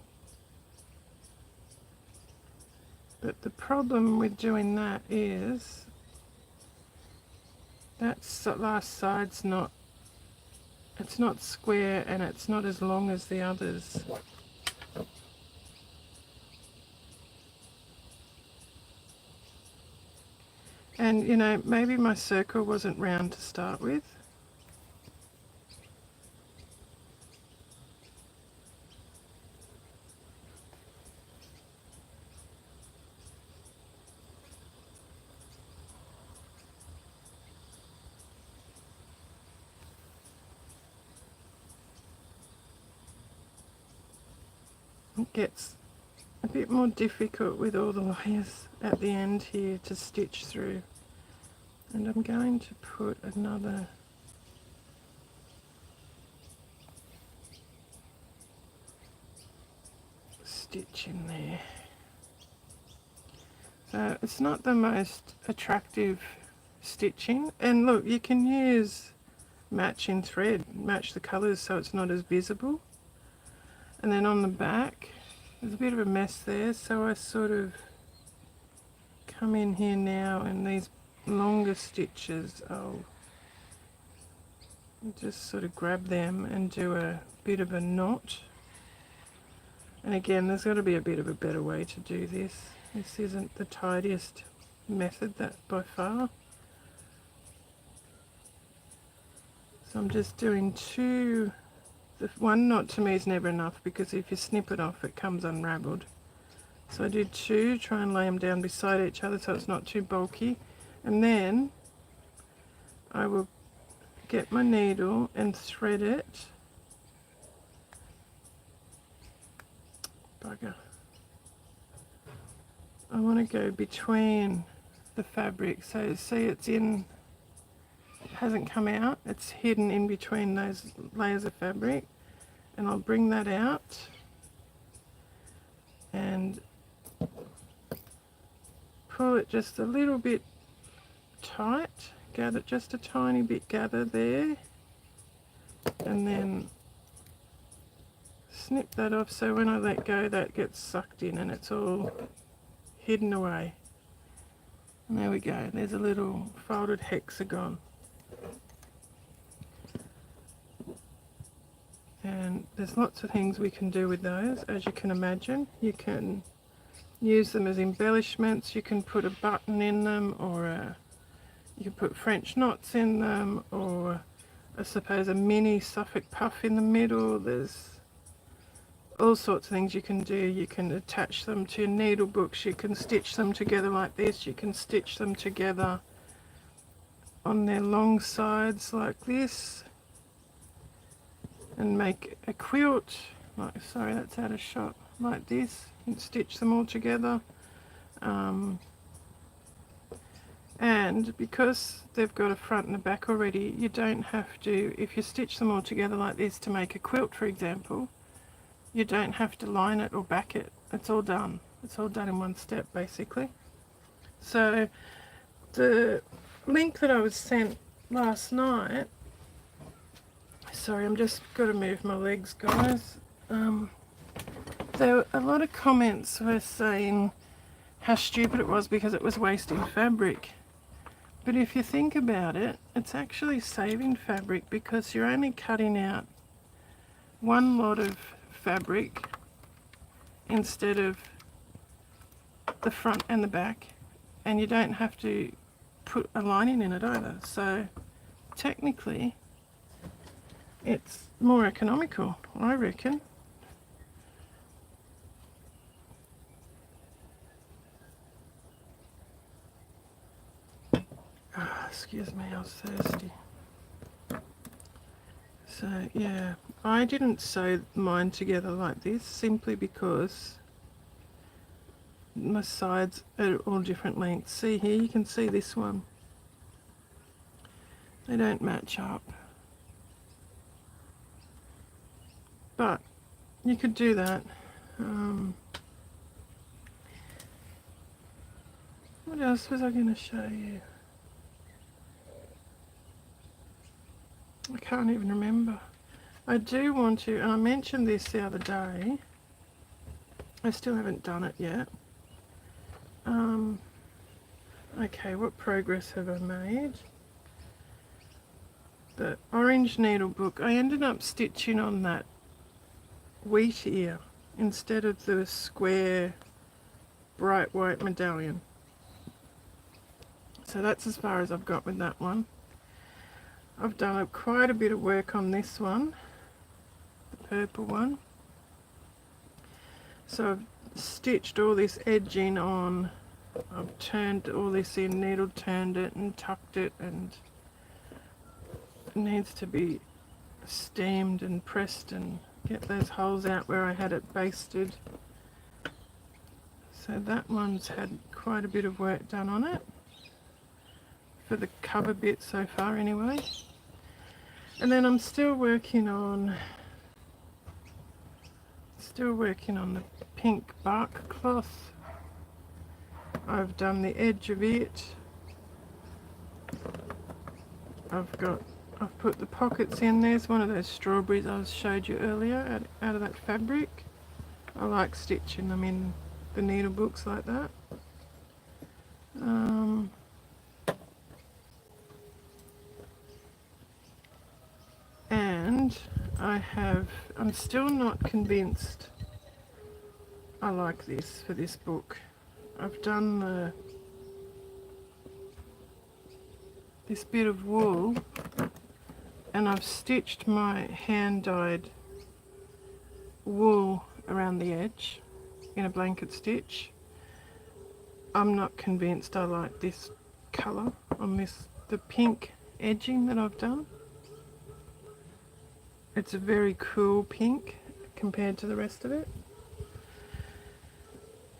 But the problem with doing that is that last side's not, it's not square and it's not as long as the others. And you know, maybe my circle wasn't round to start with. It gets a bit more difficult with all the layers at the end here to stitch through. And I'm going to put another stitch in there. So it's not the most attractive stitching, and look, you can use matching thread, match the colours so it's not as visible. And then on the back there's a bit of a mess there, so I sort of come in here now, and these longer stitches I'll just sort of grab them and do a bit of a knot. And again, there's got to be a bit of a better way to do this. This isn't the tidiest method, that by far. So I'm just doing two. The one knot to me is never enough, because if you snip it off it comes unravelled. So I do two, try and lay them down beside each other so it's not too bulky. And then I will get my needle and thread it. Bugger. I want to go between the fabric, so see it's in, it hasn't come out, it's hidden in between those layers of fabric, and I'll bring that out and pull it just a little bit tight, gather just a tiny bit, gather there, and then snip that off so when I let go that gets sucked in and it's all hidden away. And there we go, there's a little folded hexagon. And there's lots of things we can do with those, as you can imagine. You can use them as embellishments, you can put a button in them, or you can put French knots in them, or I suppose a mini Suffolk puff in the middle. There's all sorts of things you can do. You can attach them to your needle books, you can stitch them together like this, you can stitch them together on their long sides like this and make a quilt. Like, sorry, that's out of shot. Like this, you can stitch them all together. And because they've got a front and a back already, you don't have to, if you stitch them all together like this to make a quilt, for example, you don't have to line it or back it. It's all done. It's all done in one step, basically. So the link that I was sent last night, sorry, I'm just got to move my legs, guys. There were a lot of comments were saying how stupid it was because it was wasting fabric. But if you think about it, it's actually saving fabric because you're only cutting out one lot of fabric instead of the front and the back, and you don't have to put a lining in it either. So technically it's more economical, I reckon. Excuse me, I was thirsty. So yeah, I didn't sew mine together like this simply because my sides are all different lengths. See here, you can see this one. They don't match up. But you could do that. What else was I going to show you? I can't even remember. I do want to, and I mentioned this the other day. I still haven't done it yet. Okay, what progress have I made? The orange needle book, I ended up stitching on that wheat ear instead of the square bright white medallion. So that's as far as I've got with that one. I've done quite a bit of work on this one, the purple one. So I've stitched all this edging on, I've turned all this in, needle turned it and tucked it, and it needs to be steamed and pressed and get those holes out where I had it basted. So that one's had quite a bit of work done on it, for the cover bit so far anyway. And then I'm still working on the pink bark cloth. I've done the edge of it. I've put the pockets in. There's one of those strawberries I showed you earlier out of that fabric. I like stitching them in the needle books like that. And I'm still not convinced I like this for this book. I've done this bit of wool, and I've stitched my hand-dyed wool around the edge in a blanket stitch. I'm not convinced I like this colour on the pink edging that I've done. It's a very cool pink compared to the rest of it.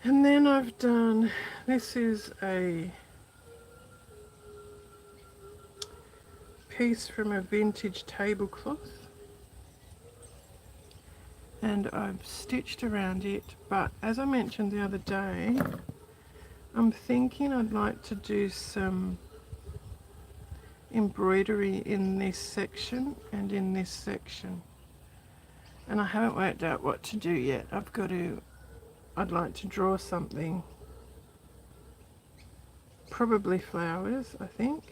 And then I've done, this is a piece from a vintage tablecloth, and I've stitched around it, but as I mentioned the other day, I'm thinking I'd like to do some embroidery in this section and in this section. and I haven't worked out what to do yet. I'd like to draw something, probably flowers, I think,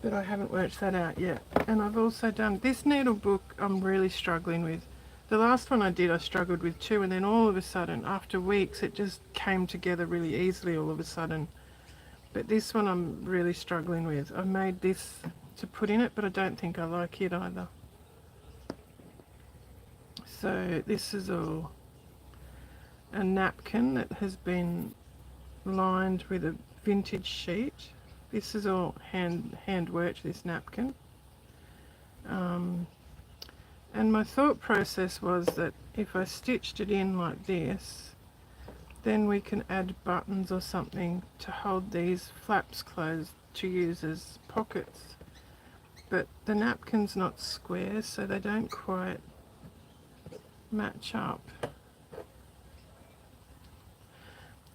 but I haven't worked that out yet. And I've also done this needle book. I'm really struggling with. The last one I did, I struggled with too, and then all of a sudden, after weeks, it just came together really easily all of a sudden. But this one I'm really struggling with. I made this to put in it, but I don't think I like it either. So this is all a napkin that has been lined with a vintage sheet. This is all hand worked, this napkin. And my thought process was that if I stitched it in like this, then we can add buttons or something to hold these flaps closed to use as pockets. But the napkin's not square, so they don't quite match up.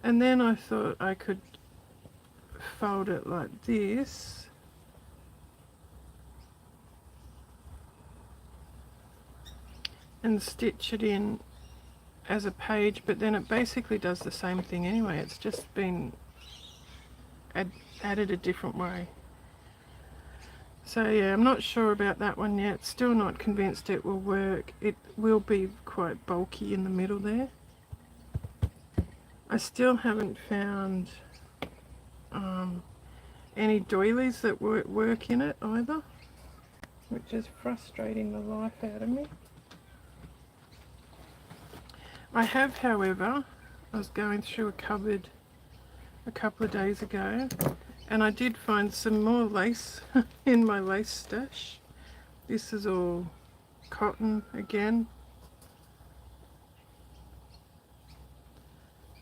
And then I thought I could fold it like this, and stitch it in as a page, but then it basically does the same thing anyway. It's just been added a different way. So yeah, I'm not sure about that one yet. Still not convinced it will work. It will be quite bulky in the middle there. I still haven't found any doilies that work in it either, which is frustrating the life out of me. I have, however, I was going through a cupboard a couple of days ago, and I did find some more lace in my lace stash. This is all cotton again.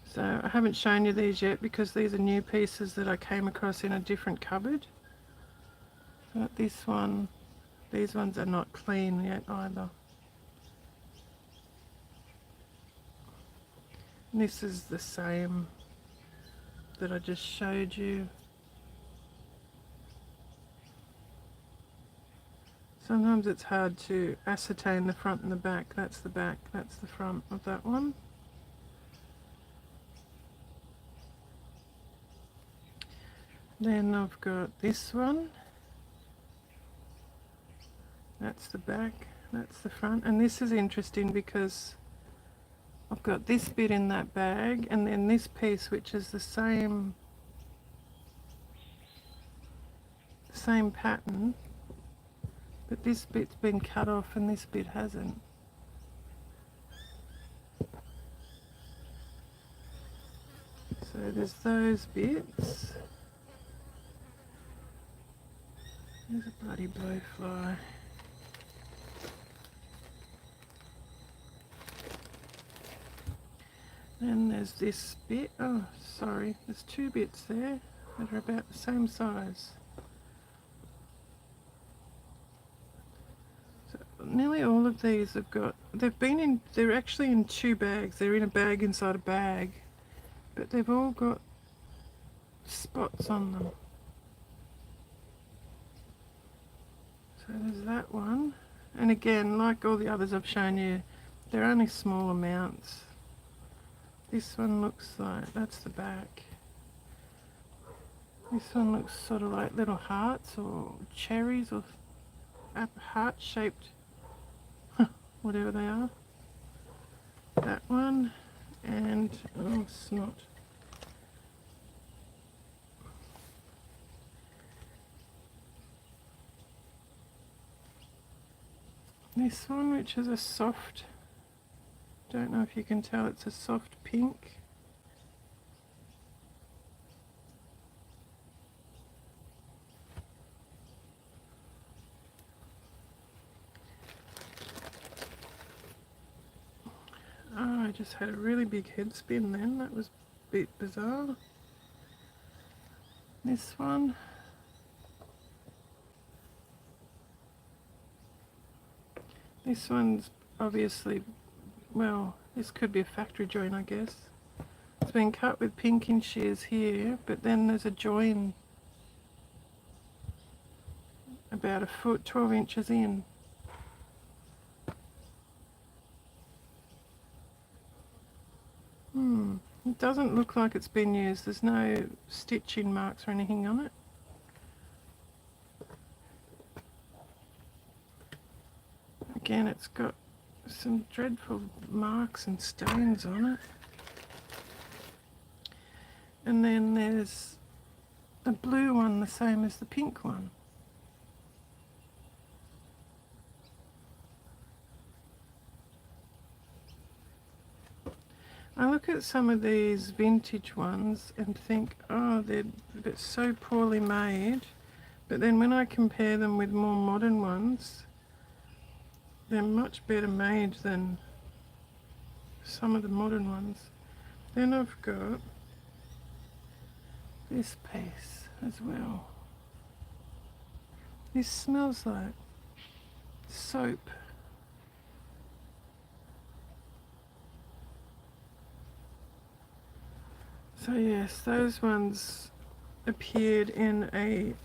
So I haven't shown you these yet because these are new pieces that I came across in a different cupboard. But this one, these ones are not clean yet either. And this is the same that I just showed you. Sometimes it's hard to ascertain the front and the back. That's the back, that's the front of that one. Then I've got this one. That's the back, that's the front. And this is interesting because I've got this bit in that bag, and then this piece, which is the same pattern, but this bit's been cut off and this bit hasn't. So there's those bits. There's a bloody blowfly. Then there's this bit. Oh, sorry, there's two bits there that are about the same size. So nearly all of these have got, they're actually in two bags. They're in a bag inside a bag, but they've all got spots on them. So there's that one. And again, like all the others I've shown you, they're only small amounts. This one looks like, that's the back. This one looks sort of like little hearts or cherries or heart-shaped, whatever they are. That one, and oh, snot. This one, which is a soft, don't know if you can tell, it's a soft pink. Oh, I just had a really big head spin then, that was a bit bizarre. This one. This one's obviously, well, this could be a factory join, I guess. It's been cut with pinking shears here, but then there's a join about a foot, 12 inches in. doesn't look like it's been used. There's no stitching marks or anything on it. Again, it's got some dreadful marks and stains on it. And then there's the blue one, the same as the pink one. I look at some of these vintage ones and think, oh, they're so poorly made. But then when I compare them with more modern ones, they're much better made than some of the modern ones. Then I've got this piece as well. This smells like soap. So yes, those ones appeared in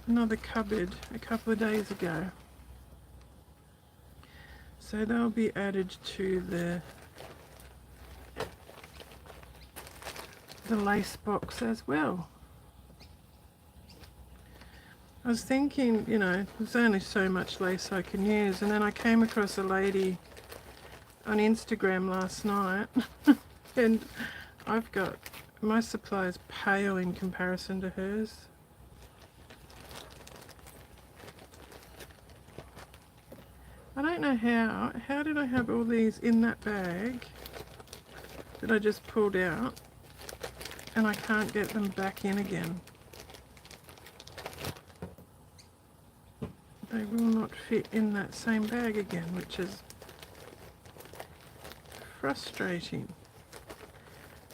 another cupboard a couple of days ago. So they'll be added to the lace box as well. I was thinking, you know, there's only so much lace I can use, and then I came across a lady on Instagram last night and I've got, my supply is pale in comparison to hers. I don't know how did I have all these in that bag that I just pulled out and I can't get them back in again. They will not fit in that same bag again, which is frustrating.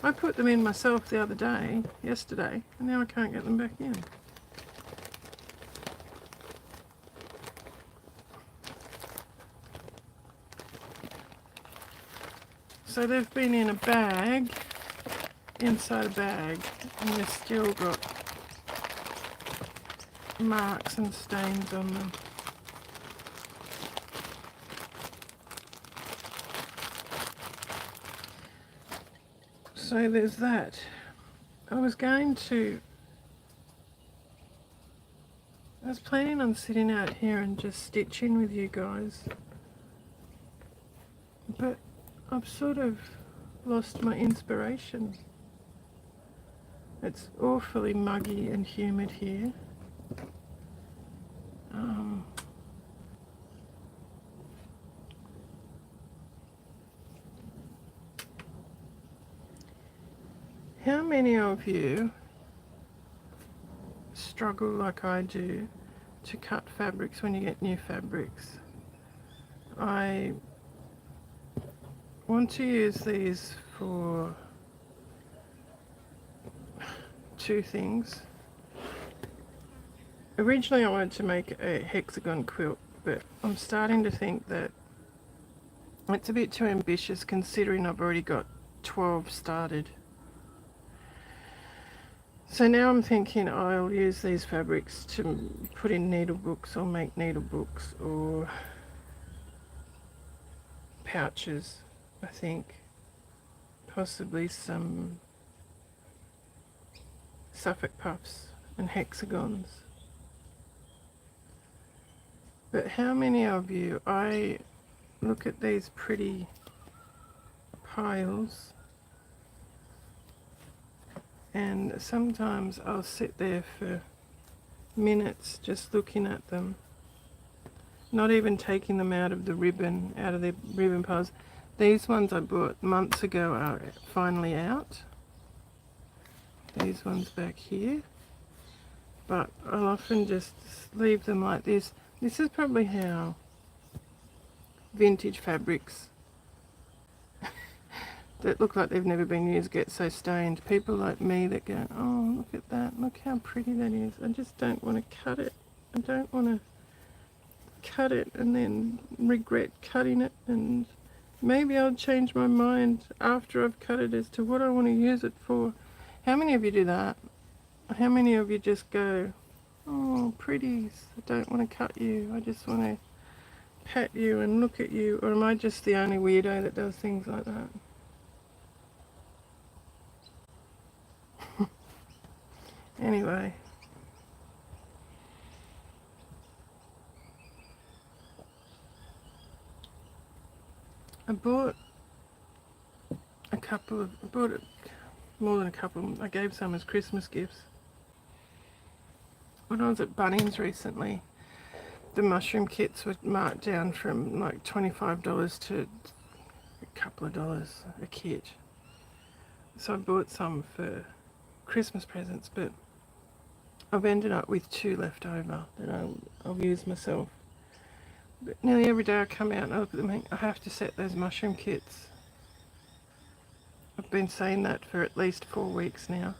I put them in myself the other day, yesterday, and now I can't get them back in. So they've been in a bag, inside a bag, and they've still got marks and stains on them. So there's that. I was planning on sitting out here and just stitching with you guys, but I've sort of lost my inspiration. It's awfully muggy and humid here. How many of you struggle like I do to cut fabrics when you get new fabrics? I want to use these for two things. Originally I wanted to make a hexagon quilt, but I'm starting to think that it's a bit too ambitious considering I've already got 12 started. So now I'm thinking I'll use these fabrics to put in needlebooks or make needlebooks or pouches, I think. Possibly some Suffolk puffs and hexagons. But how many of you, I look at these pretty piles and sometimes I'll sit there for minutes just looking at them, not even taking them out of the ribbon piles. These ones I bought months ago are finally out. These ones back here. But I'll often just leave them like this. This is probably how vintage fabrics that look like they've never been used get so stained. People like me that go, oh, look at that, look how pretty that is. I just don't want to cut it. I don't want to cut it and then regret cutting it, and maybe I'll change my mind after I've cut it as to what I want to use it for. How many of you do that? How many of you just go, oh, pretties, I don't want to cut you, I just want to pat you and look at you? Or am I just the only weirdo that does things like that? Anyway, I bought more than a couple. I gave some as Christmas gifts. When I was at Bunnings recently, the mushroom kits were marked down from like $25 to a couple of dollars a kit. So I bought some for Christmas presents, but I've ended up with 2 left over that I'll use myself. But nearly every day I come out and I look at them and I have to set those mushroom kits. I've been saying that for at least 4 weeks now.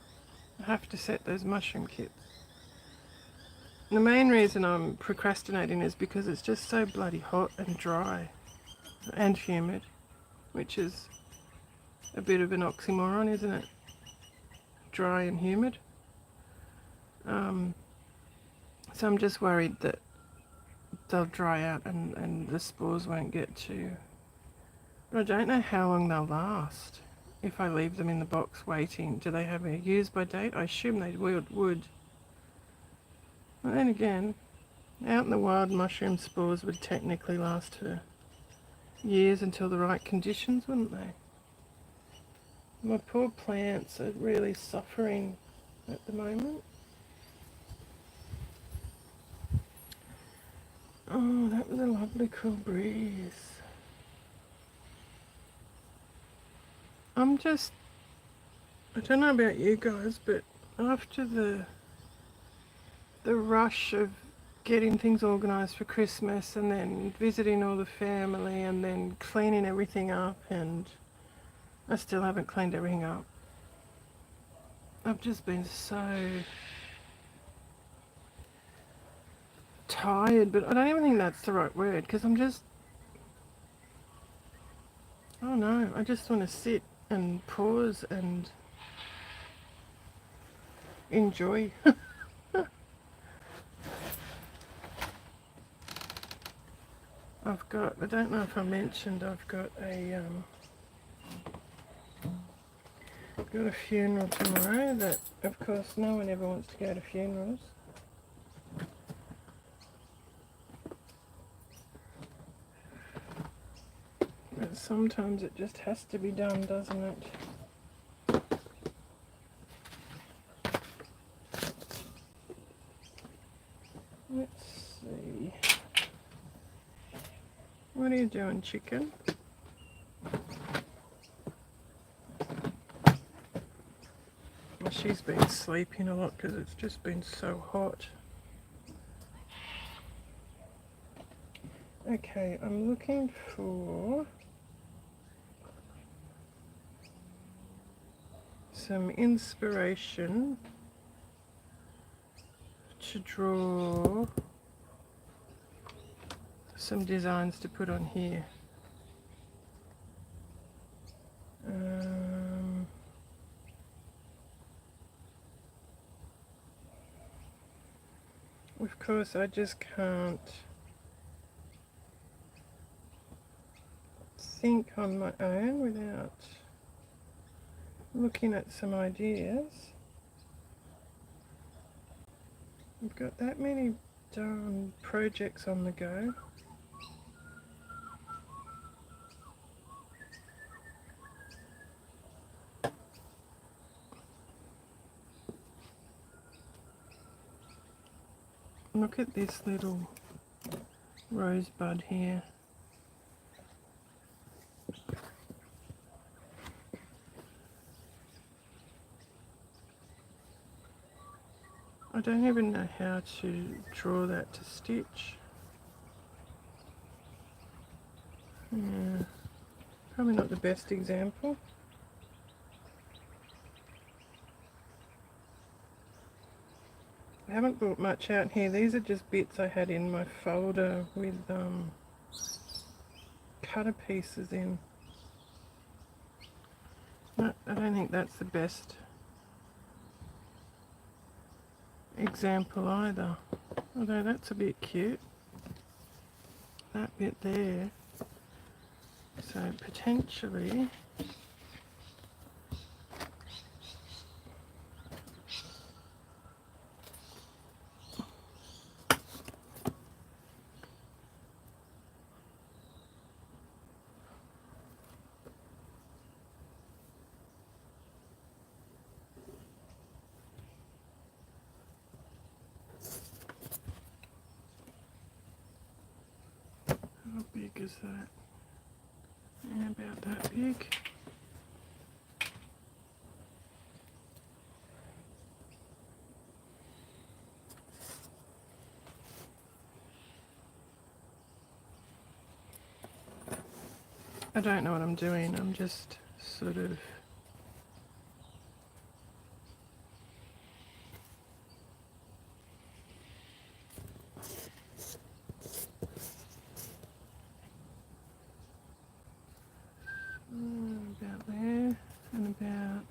I have to set those mushroom kits. And the main reason I'm procrastinating is because it's just so bloody hot and dry and humid, which is a bit of an oxymoron, isn't it? Dry and humid. So I'm just worried that they'll dry out and the spores won't get to. But I don't know how long they'll last. If I leave them in the box waiting, do they have a use by date? I assume they would. But then again, out in the wild, mushroom spores would technically last for years until the right conditions, wouldn't they? My poor plants are really suffering at the moment. Oh, that was a lovely cool breeze. I don't know about you guys, but after the rush of getting things organised for Christmas and then visiting all the family and then cleaning everything up, and I still haven't cleaned everything up. I've just been so tired, but I don't even think that's the right word, because I don't know, I just want to sit and pause and enjoy. I don't know if I mentioned, I've got a funeral tomorrow that, of course, no one ever wants to go to funerals. But sometimes it just has to be done, doesn't it? Let's see. What are you doing, chicken? Well, she's been sleeping a lot because it's just been so hot. Okay, I'm looking for some inspiration to draw some designs to put on here. Of course, I just can't think on my own without looking at some ideas. I've got that many darn projects on the go. Look at this little rosebud here. I don't even know how to draw that to stitch. Yeah, probably not the best example. I haven't brought much out here. These are just bits I had in my folder with cutter pieces in. No, I don't think that's the best example either. Although that's a bit cute. That bit there. So potentially How big is that? Yeah, about that big. I don't know what I'm doing, I'm just sort of about there and about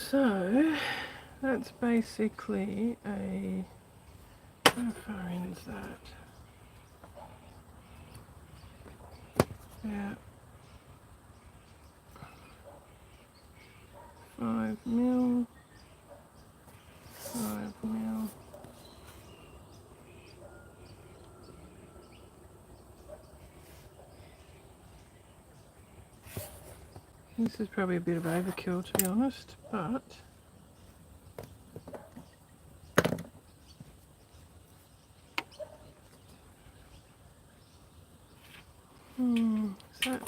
so that's basically a, how far in is that? About 5 mil, 5 mil. This is probably a bit of overkill, to be honest, but is that?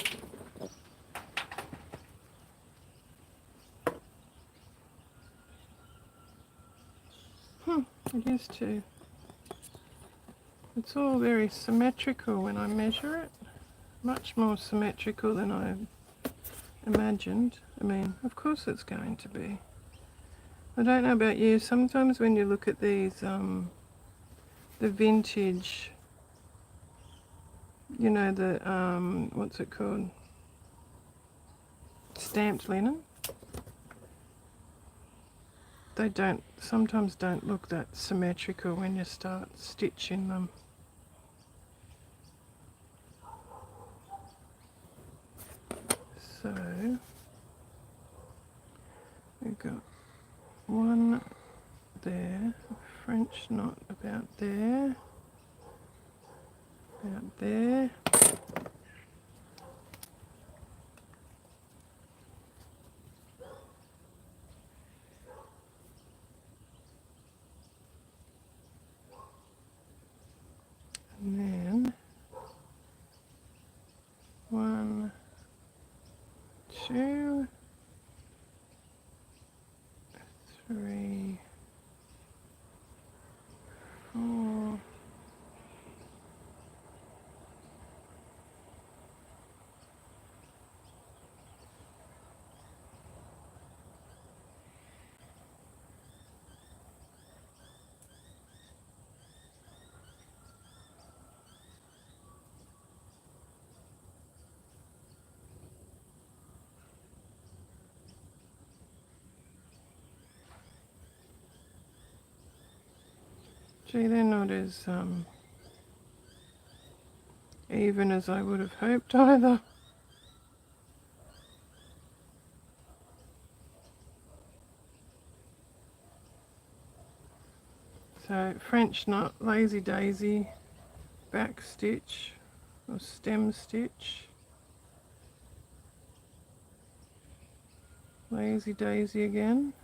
It is too. It's all very symmetrical when I measure it. Much more symmetrical than I imagined. I mean, of course it's going to be. I don't know about you, sometimes when you look at these, the vintage, you know, the, what's it called? Stamped linen. They sometimes don't look that symmetrical when you start stitching them. So, we've got one there, a French knot about there, about there. And then 1, 2, 3, 4, gee, they're not as even as I would have hoped either. So French knot, lazy daisy, back stitch or stem stitch, lazy daisy again.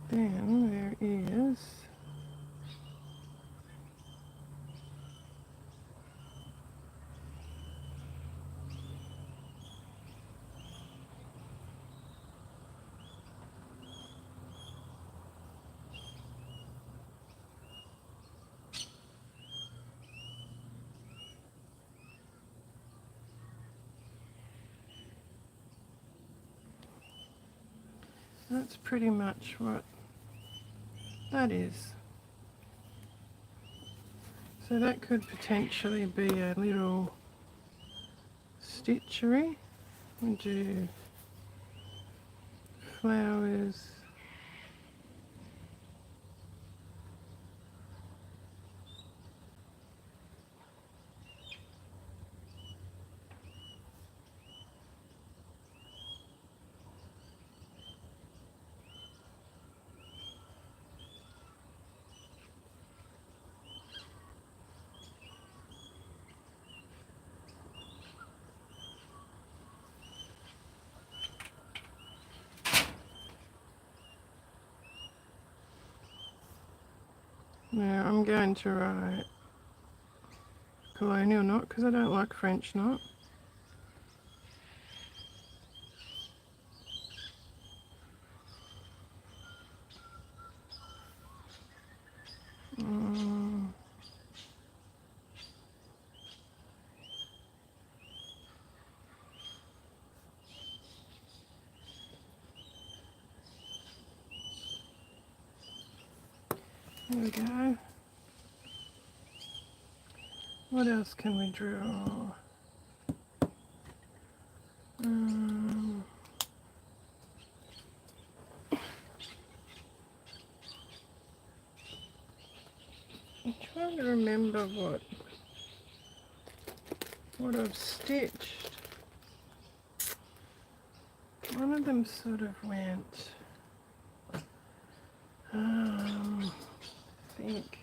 Then there is That's pretty much what that is. So that could potentially be a little stitchery. We do flowers. Now I'm going to write colonial knot because I don't like French knot. There we go. What else can we draw? I'm trying to remember what I've stitched. One of them sort of went, I think.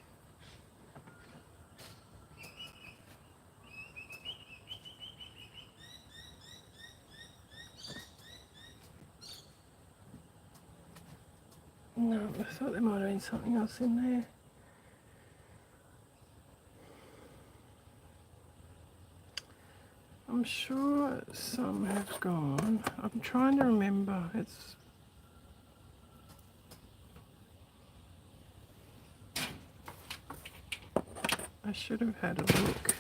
No, I thought there might have been something else in there. I'm sure some have gone. I'm trying to remember. I should have had a look.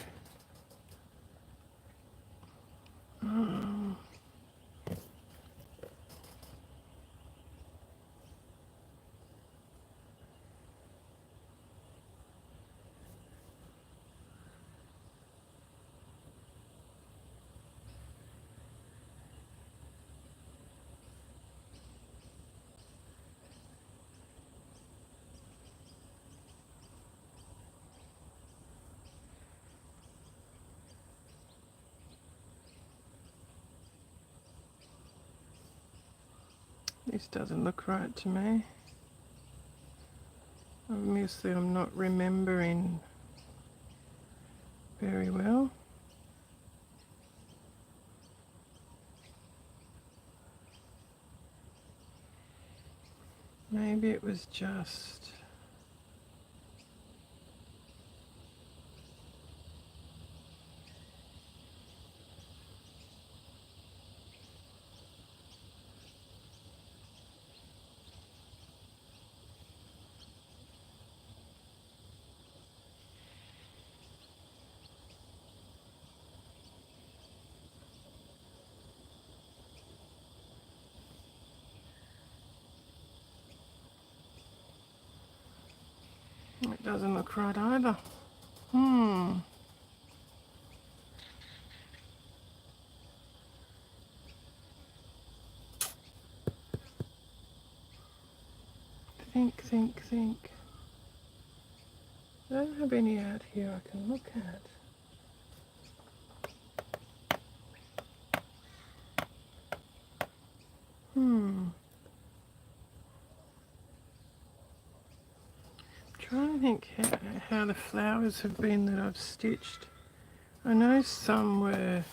This doesn't look right to me. Obviously I'm not remembering very well. Maybe it was just... It doesn't look right either. Think. I don't have any out here I can look at. Trying to think how the flowers have been that I've stitched. I know some were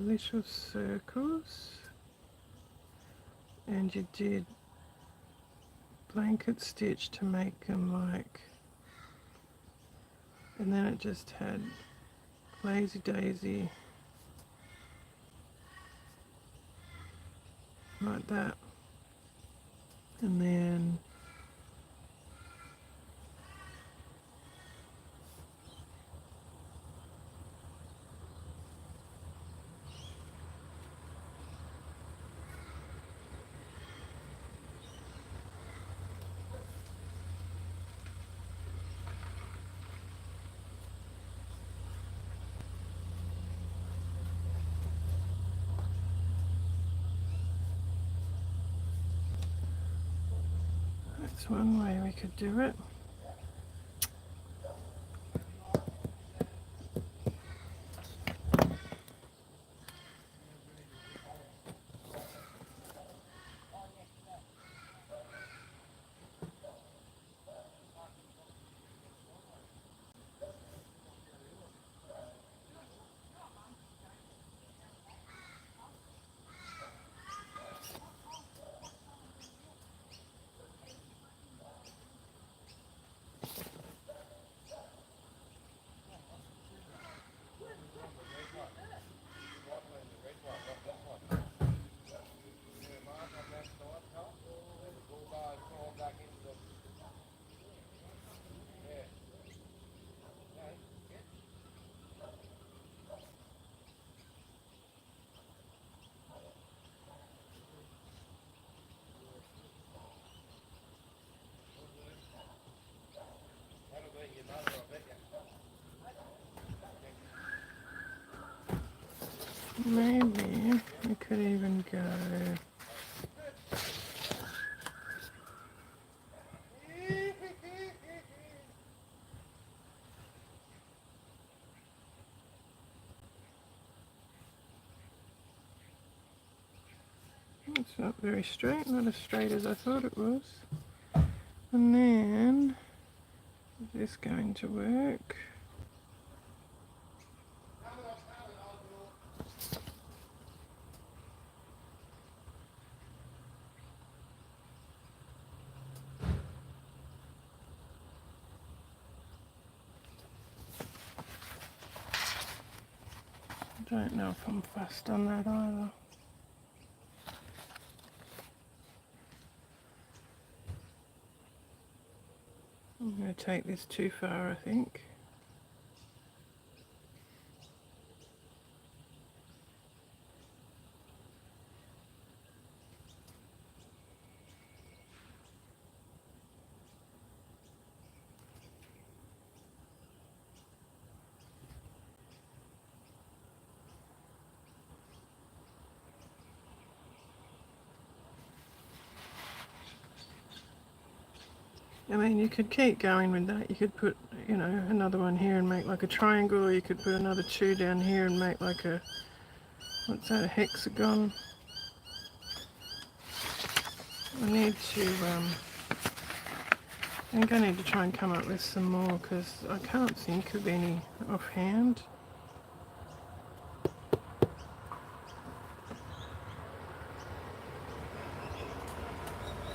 little circles, and you did blanket stitch to make them like, and then it just had lazy daisy like that, and then That's one way we could do it. Maybe we could even go it's not very straight, not as straight as I thought it was. And then is this going to work? I don't know if I'm fussed on that either. I'm going to take this too far, I think. I mean, you could keep going with that. You could put, you know, another one here and make like a triangle, or you could put another two down here and make like a, what's that, a hexagon. I need to, I think I need to try and come up with some more because I can't think of any offhand.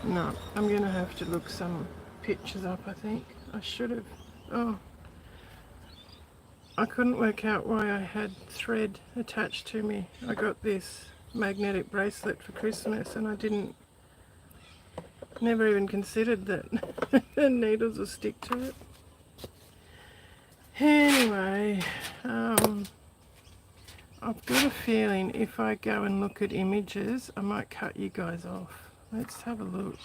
No, I'm going to have to look some pictures up, I think. I should have. Oh, I couldn't work out why I had thread attached to me. I got this magnetic bracelet for Christmas and I never even considered that the needles will stick to it. Anyway, I've got a feeling if I go and look at images, I might cut you guys off. Let's have a look.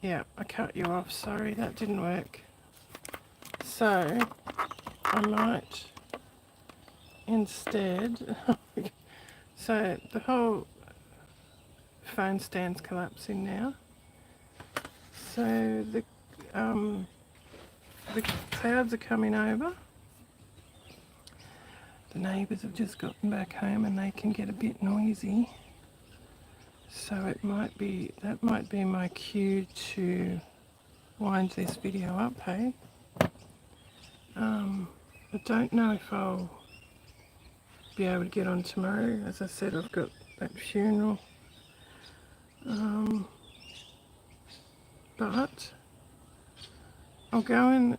Yeah, I cut you off. Sorry, that didn't work. So, I might instead... So, the whole phone stand's collapsing now. So, the clouds are coming over. The neighbours have just gotten back home and they can get a bit noisy. So that might be my cue to wind this video up, hey? I don't know if I'll be able to get on tomorrow. As I said, I've got that funeral. But I'll go and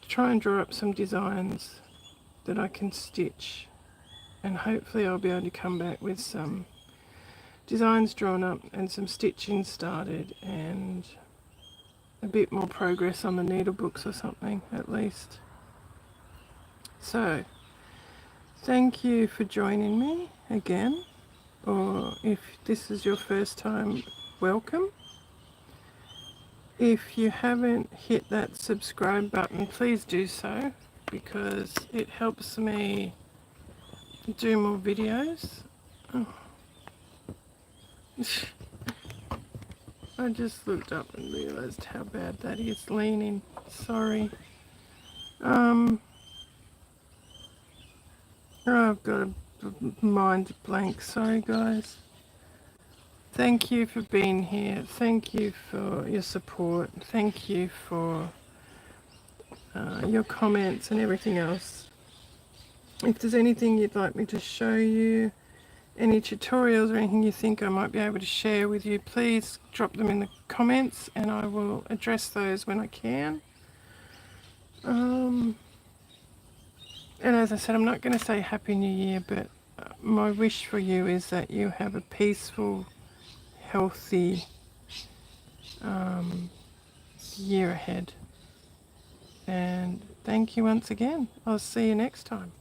try and draw up some designs that I can stitch, and hopefully I'll be able to come back with some designs drawn up and some stitching started and a bit more progress on the needlebooks or something at least. So thank you for joining me again, or if this is your first time, welcome. If you haven't hit that subscribe button, please do so because it helps me do more videos. Oh. I just looked up and realised how bad that is. Leaning. Sorry. Oh, I've got a mind blank. Sorry, guys. Thank you for being here. Thank you for your support. Thank you for your comments and everything else. If there's anything you'd like me to show you, any tutorials or anything you think I might be able to share with you, please drop them in the comments and I will address those when I can. And as I said, I'm not going to say Happy New Year, but my wish for you is that you have a peaceful, healthy year ahead. And thank you once again. I'll see you next time.